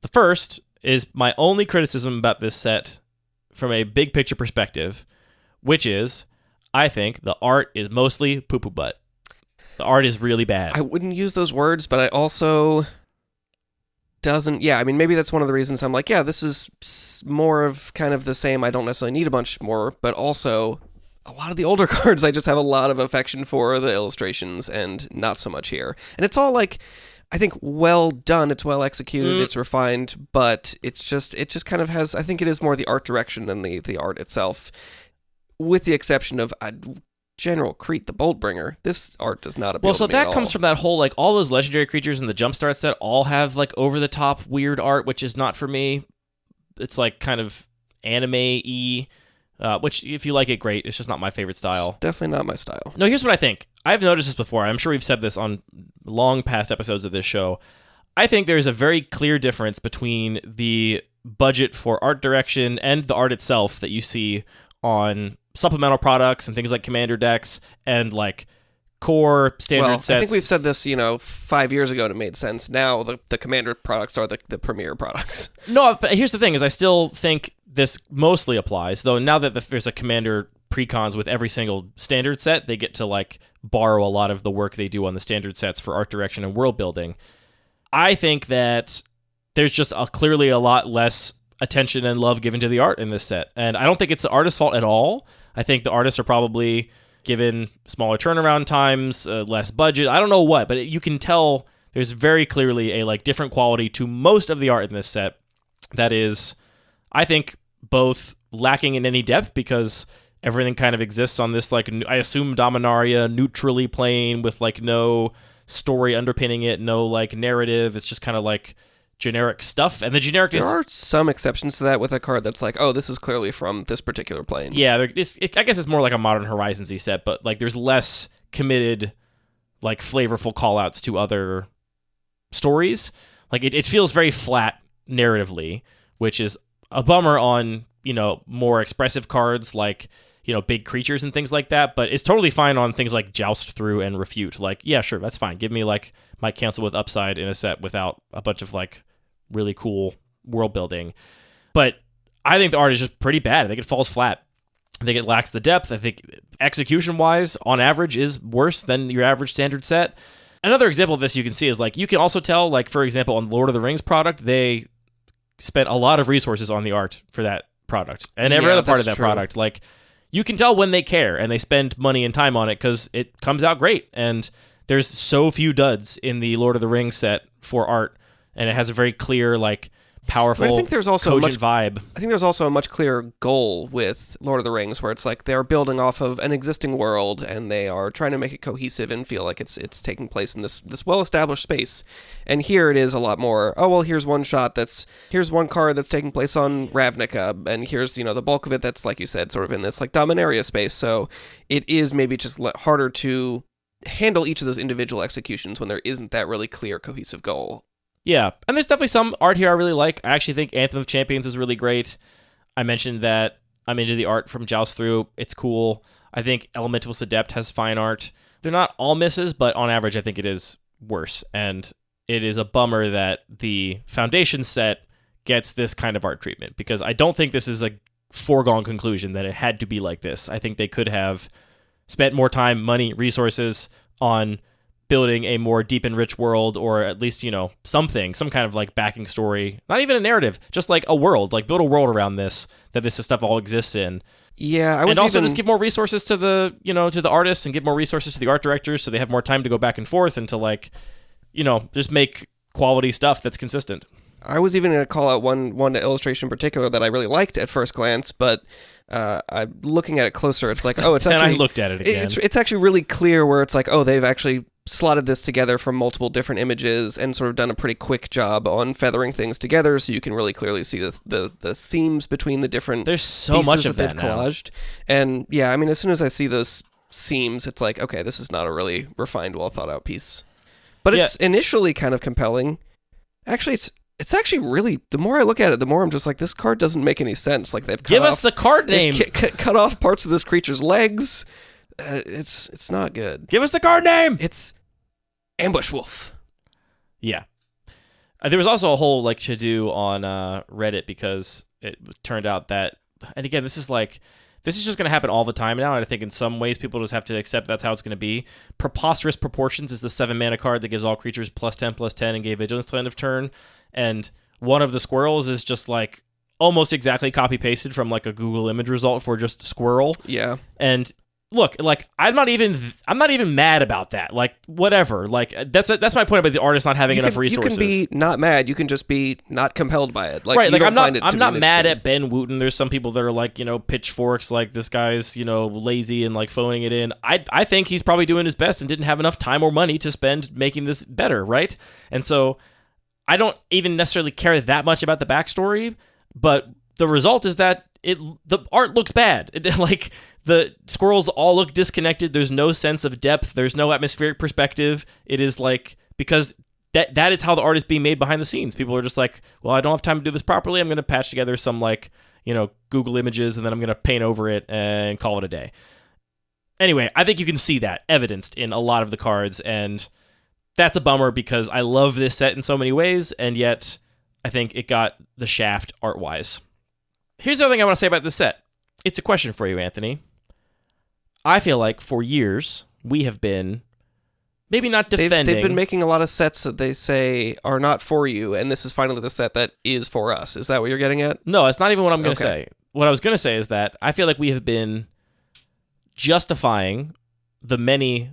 The first is my only criticism about this set from a big picture perspective, which is I think the art is mostly poo-poo butt. The art is really bad. I wouldn't use those words, but I also doesn't... Yeah, I mean, maybe that's one of the reasons I'm like, yeah, this is more of kind of the same. I don't necessarily need a bunch more, but also a lot of the older cards I just have a lot of affection for the illustrations and not so much here. And it's all like... I think well done, it's well executed, it's refined, but it just kind of has, I think it is more the art direction than the art itself, with the exception of General Crete the Boltbringer. This art does not appeal to me at that all. comes from that whole, like, all those legendary creatures in the Jumpstart set all have, like, over-the-top weird art, which is not for me. It's, like, kind of anime-y, which, if you like it, great. It's just not my favorite style. It's definitely not my style. No, here's what I think. I've noticed this before. I'm sure we've said this on long past episodes of this show. I think there's a very clear difference between the budget for art direction and the art itself that you see on supplemental products and things like Commander decks and like core standard sets. I think we've said this, 5 years ago and it made sense. Now the Commander products are the premier products. No, but here's the thing is I still think this mostly applies, though now that there's a Commander precons with every single standard set, they get to like borrow a lot of the work they do on the standard sets for art direction and world building. I think that there's just clearly a lot less attention and love given to the art in this set, and I don't think it's the artist's fault at all. I think the artists are probably given smaller turnaround times, less budget. I don't know what, but you can tell there's very clearly a like different quality to most of the art in this set that is, I think, both lacking in any depth because everything kind of exists on this, like, I assume Dominaria neutrally playing with, like, no story underpinning it, no, like, narrative. It's just kind of, like, generic stuff. And the generic There are some exceptions to that with a card that's like, oh, this is clearly from this particular plane. Yeah, I guess it's more like a Modern Horizons-y set, but, like, there's less committed, like, flavorful call-outs to other stories. Like, it feels very flat narratively, which is a bummer on, more expressive cards like... big creatures and things like that, but it's totally fine on things like Joust Through and Refute. Like, yeah, sure, that's fine. Give me, like, my Cancel with Upside in a set without a bunch of, like, really cool world building. But I think the art is just pretty bad. I think it falls flat. I think it lacks the depth. I think execution-wise, on average, is worse than your average standard set. Another example of this you can see is, like, you can also tell, like, for example, on Lord of the Rings product, they spent a lot of resources on the art for that product. And every other part of that product, like... You can tell when they care and they spend money and time on it because it comes out great. And there's so few duds in the Lord of the Rings set for art, and it has a very clear, like, powerful, but I think there's also cogent vibe. I think there's also a much clearer goal with Lord of the Rings, where it's like they're building off of an existing world and they are trying to make it cohesive and feel like it's taking place in this well-established space. And here it is a lot more, oh, well, here's one card that's taking place on Ravnica, and here's, the bulk of it that's, like you said, sort of in this, like, Dominaria space. So it is maybe just harder to handle each of those individual executions when there isn't that really clear, cohesive goal. Yeah, and there's definitely some art here I really like. I actually think Anthem of Champions is really great. I mentioned that I'm into the art from Joust Through. It's cool. I think Elementalist Adept has fine art. They're not all misses, but on average, I think it is worse. And it is a bummer that the Foundation set gets this kind of art treatment, because I don't think this is a foregone conclusion that it had to be like this. I think they could have spent more time, money, resources on building a more deep and rich world, or at least, some kind of like backing story, not even a narrative, just like a world, like build a world around this, that this stuff all exists in. Yeah, and also just give more resources to the, to the artists, and give more resources to the art directors so they have more time to go back and forth and to like, just make quality stuff that's consistent. I was even going to call out one illustration in particular that I really liked at first glance, but I'm looking at it closer. It's like, oh, it's actually... And I looked at it again. It's actually really clear where it's like, oh, they've actually slotted this together from multiple different images and sort of done a pretty quick job on feathering things together, so you can really clearly see the seams between the different There's so much of that they've collaged. And yeah, I mean, as soon as I see those seams, it's like, okay, this is not a really refined, well thought out piece. But it's initially kind of compelling. Actually, it's actually really, the more I look at it, the more I'm just like, this card doesn't make any sense. Like, they've Give us the card name. Cut off parts of this creature's legs. It's not good. Give us the card name. It's Ambush Wolf. Yeah. There was also a whole like to-do on Reddit because it turned out that, and again, this is just going to happen all the time now, and I think in some ways people just have to accept that's how it's going to be. Preposterous Proportions is the 7-mana card that gives all creatures +10/+10 and gave vigilance till end of turn. And one of the squirrels is just like almost exactly copy-pasted from like a Google image result for just squirrel. Yeah. And look, like I'm not even mad about that. Like whatever. Like that's my point about the artist not having enough resources. You can be not mad. You can just be not compelled by it. Like, right. Like I'm not mad at at Ben Wooten. There's some people that are like, pitchforks. Like this guy's, lazy and like phoning it in. I think he's probably doing his best and didn't have enough time or money to spend making this better. Right. And so I don't even necessarily care that much about the backstory, but the result is that the art looks bad. Like the squirrels all look disconnected. There's no sense of depth. There's no atmospheric perspective. It is like, because that is how the art is being made behind the scenes. People are just like, well, I don't have time to do this properly. I'm going to patch together some like, Google images, and then I'm going to paint over it and call it a day. Anyway, I think you can see that evidenced in a lot of the cards, and that's a bummer because I love this set in so many ways, and yet I think it got the shaft art-wise. Here's the other thing I want to say about this set. It's a question for you, Anthony. I feel like for years, we have been maybe not defending... They've been making a lot of sets that they say are not for you, and this is finally the set that is for us. Is that what you're getting at? No, it's not even what I'm going to say. What I was going to say is that I feel like we have been justifying the many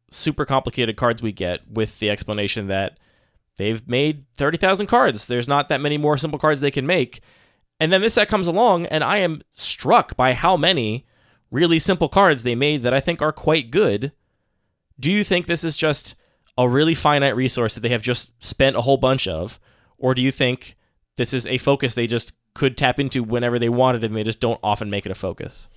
super complicated cards we get with the explanation that they've made 30,000 cards. There's not that many more simple cards they can make. And then this set comes along, and I am struck by how many really simple cards they made that I think are quite good. Do you think this is just a really finite resource that they have just spent a whole bunch of? Or do you think this is a focus they just could tap into whenever they wanted and they just don't often make it a focus?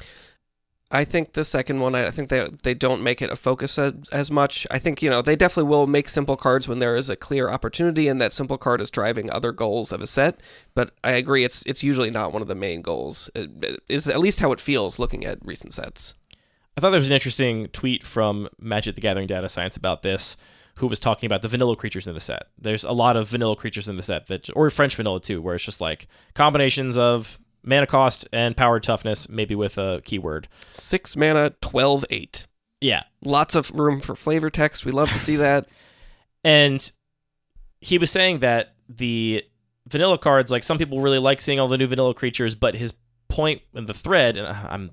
I think the second one, I think they don't make it a focus as much. I think, they definitely will make simple cards when there is a clear opportunity and that simple card is driving other goals of a set. But I agree, it's usually not one of the main goals. It is at least how it feels looking at recent sets. I thought there was an interesting tweet from Magic the Gathering Data Science about this, who was talking about the vanilla creatures in the set. There's a lot of vanilla creatures in the set, or French vanilla too, where it's just like combinations of mana cost and power toughness, maybe with a keyword. 6 mana, 12/8. Yeah. Lots of room for flavor text. We love to see that. And he was saying that the vanilla cards, like some people really like seeing all the new vanilla creatures, but his point in the thread, and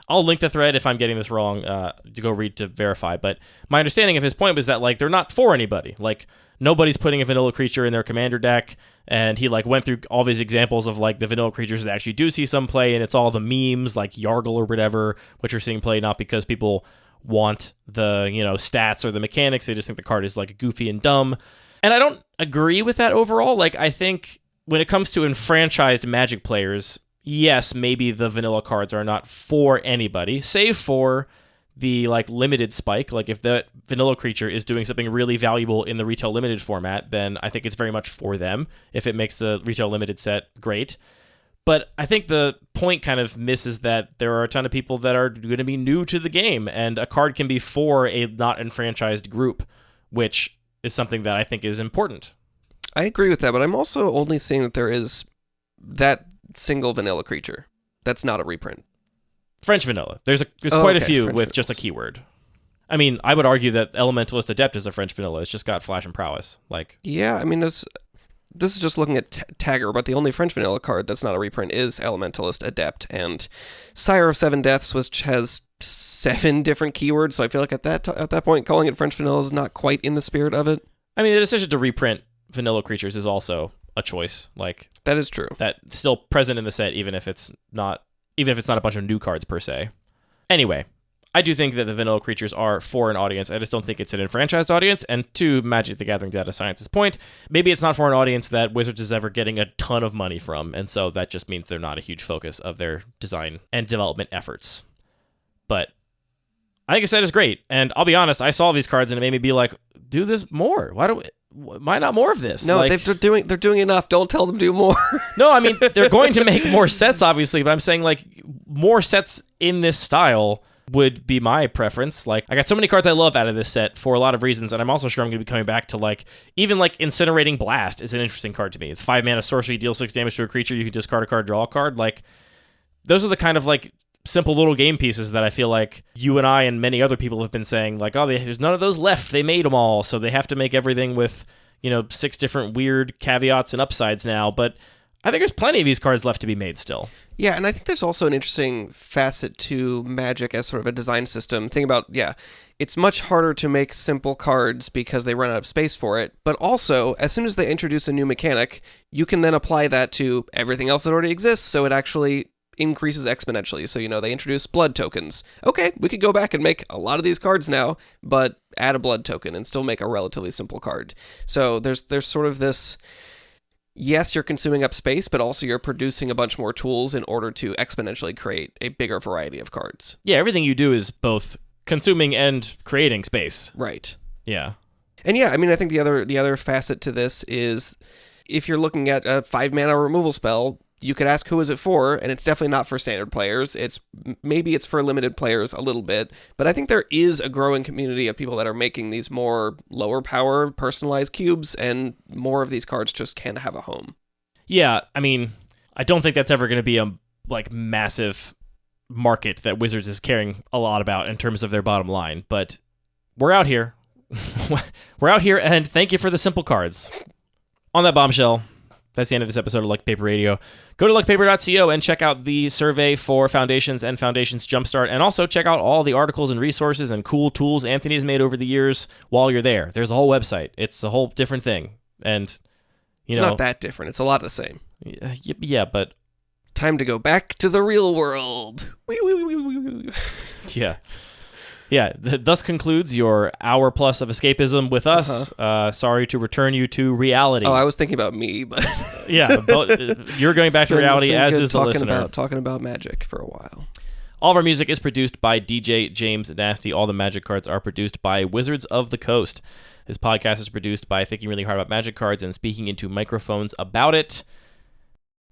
I'll link the thread if I'm getting this wrong to go read to verify, but my understanding of his point was that like they're not for anybody. Like nobody's putting a vanilla creature in their commander deck, and he like went through all these examples of like the vanilla creatures that actually do see some play, and it's all the memes like Yargle or whatever, which are seeing play not because people want the stats or the mechanics, they just think the card is like goofy and dumb. And I don't agree with that overall. Like I think when it comes to enfranchised Magic players, yes, maybe the vanilla cards are not for anybody, save for the like limited spike. Like if the vanilla creature is doing something really valuable in the retail limited format, then I think it's very much for them. If it makes the retail limited set, great. But I think the point kind of misses that there are a ton of people that are going to be new to the game, and a card can be for a not enfranchised group, which is something that I think is important. I agree with that, but I'm also only seeing that there is that single vanilla creature. That's not a reprint. French vanilla. There's quite a few French with just a vanillas. keyword. I mean, I would argue that Elementalist Adept is a French vanilla. It's just got flash and prowess. Like, yeah, I mean, this is just looking at Tagger, but the only French vanilla card that's not a reprint is Elementalist Adept and Sire of Seven Deaths, which has 7 different keywords. So I feel like at that point, calling it French vanilla is not quite in the spirit of it. I mean, the decision to reprint vanilla creatures is also a choice. Like, that is true. That's still present in the set, even if it's not a bunch of new cards per se. Anyway, I do think that the vanilla creatures are for an audience. I just don't think it's an enfranchised audience. And to Magic the Gathering Data Science's point, maybe it's not for an audience that Wizards is ever getting a ton of money from. And so that just means they're not a huge focus of their design and development efforts. But I think a set is great. And I'll be honest, I saw these cards and it made me be like, do this more. Why not more of this? No, like, they're doing enough. Don't tell them to do more. No, I mean, they're going to make more sets, obviously, but I'm saying, like, more sets in this style would be my preference. Like, I got so many cards I love out of this set for a lot of reasons, and I'm also sure I'm going to be coming back to, like, even, like, Incinerating Blast is an interesting card to me. It's 5 mana sorcery, deal 6 damage to a creature, you can discard a card, draw a card. Like, those are the kind of, like, simple little game pieces that I feel like you and I and many other people have been saying, like, oh, there's none of those left. They made them all, so they have to make everything with, 6 different weird caveats and upsides now. But I think there's plenty of these cards left to be made still. Yeah, and I think there's also an interesting facet to Magic as sort of a design system. Think about, it's much harder to make simple cards because they run out of space for it. But also, as soon as they introduce a new mechanic, you can then apply that to everything else that already exists, so it actually increases exponentially. So, they introduce blood tokens. Okay, we could go back and make a lot of these cards now, but add a blood token and still make a relatively simple card. So there's sort of this, yes, you're consuming up space, but also you're producing a bunch more tools in order to exponentially create a bigger variety of cards. Yeah, everything you do is both consuming and creating space. Right. Yeah. And I mean, I think the other facet to this is if you're looking at a 5 mana removal spell, you could ask who is it for, and it's definitely not for standard players. Maybe it's for limited players a little bit, but I think there is a growing community of people that are making these more lower power personalized cubes, and more of these cards just can have a home. Yeah, I mean, I don't think that's ever going to be a massive market that Wizards is caring a lot about in terms of their bottom line, but we're out here. We're out here, and thank you for the simple cards. On that bombshell, that's the end of this episode of Lucky Paper Radio. Go to luckypaper.co and check out the survey for Foundations and Foundations Jumpstart, and also check out all the articles and resources and cool tools Anthony has made over the years while you're there. There's a whole website. It's a whole different thing. And, it's not that different. It's a lot of the same. Yeah, but... Time to go back to the real world. Yeah. Yeah, thus concludes your hour plus of escapism with us. Sorry to return you to reality. Oh, I was thinking about me, but... Yeah, but you're going back to reality, as is the listener. Talking about Magic for a while. All of our music is produced by DJ James Nasty. All the Magic cards are produced by Wizards of the Coast. This podcast is produced by thinking really hard about Magic cards and speaking into microphones about it.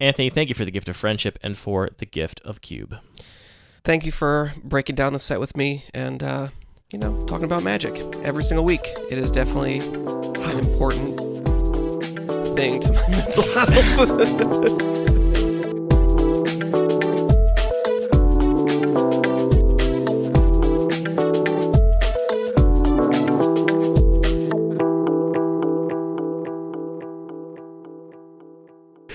Anthony, thank you for the gift of friendship and for the gift of Cube. Thank you for breaking down the set with me and, talking about Magic every single week. It is definitely an important thing to my mental health.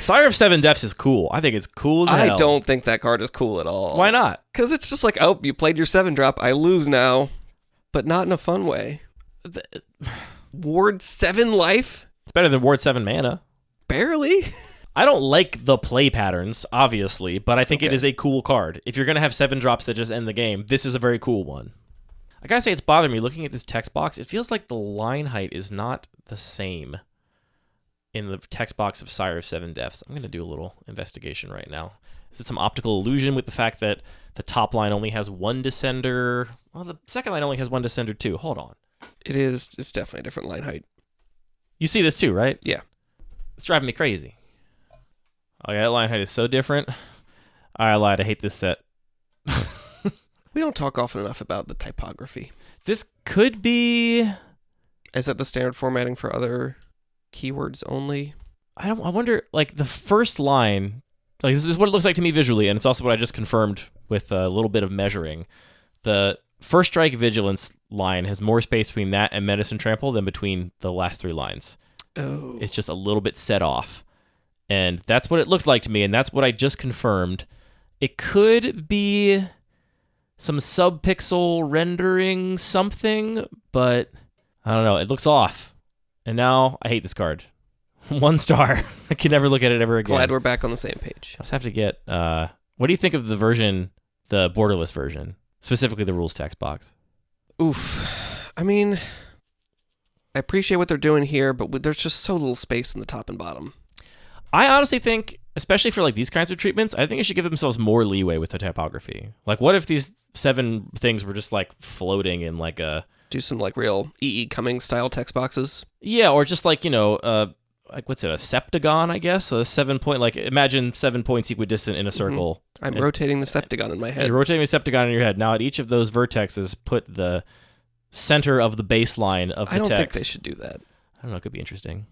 Sire of Seven Deaths is cool. I think it's cool as hell. I don't think that card is cool at all. Why not? Because it's just like, oh, you played your 7-drop, I lose now. But not in a fun way. Ward 7 life? It's better than Ward 7 mana. Barely? I don't like the play patterns, obviously, but I think it is a cool card. If you're going to have 7 drops that just end the game, this is a very cool one. I gotta say, it's bothering me looking at this text box. It feels like the line height is not the same in the text box of Sire of Seven Deaths. I'm going to do a little investigation right now. Is it some optical illusion with the fact that the top line only has 1 descender? Well, the second line only has 1 descender too. Hold on. It's definitely a different line height. You see this too, right? Yeah. It's driving me crazy. Oh yeah, that line height is so different. I lied. I hate this set. We don't talk often enough about the typography. This could be... Is that the standard formatting for other keywords only? I wonder, like, the first line, like, this is what it looks like to me visually, and it's also what I just confirmed with a little bit of measuring. The First Strike Vigilance line has more space between that and Medicine Trample than between the last 3 lines. Oh. It's just a little bit set off. And that's what it looked like to me, and that's what I just confirmed. It could be some sub-pixel rendering something, but I don't know. It looks off. And now I hate this card. 1 star. I can never look at it ever again. Glad we're back on the same page. I just have to get... what do you think of the version, the borderless version? Specifically the rules text box. Oof. I mean, I appreciate what they're doing here, but there's just so little space in the top and bottom. I honestly think, especially for like these kinds of treatments, I think they should give themselves more leeway with the typography. Like, what if these 7 things were just like floating in like a... Do some like real E.E. Cummings style text boxes? Yeah, or just like, like what's it, a septagon, I guess? A 7-point, like imagine 7 points equidistant in a circle. I'm rotating the septagon in my head. You're rotating the septagon in your head. Now at each of those vertexes, put the center of the baseline of the text. I don't think they should do that. I don't know, it could be interesting.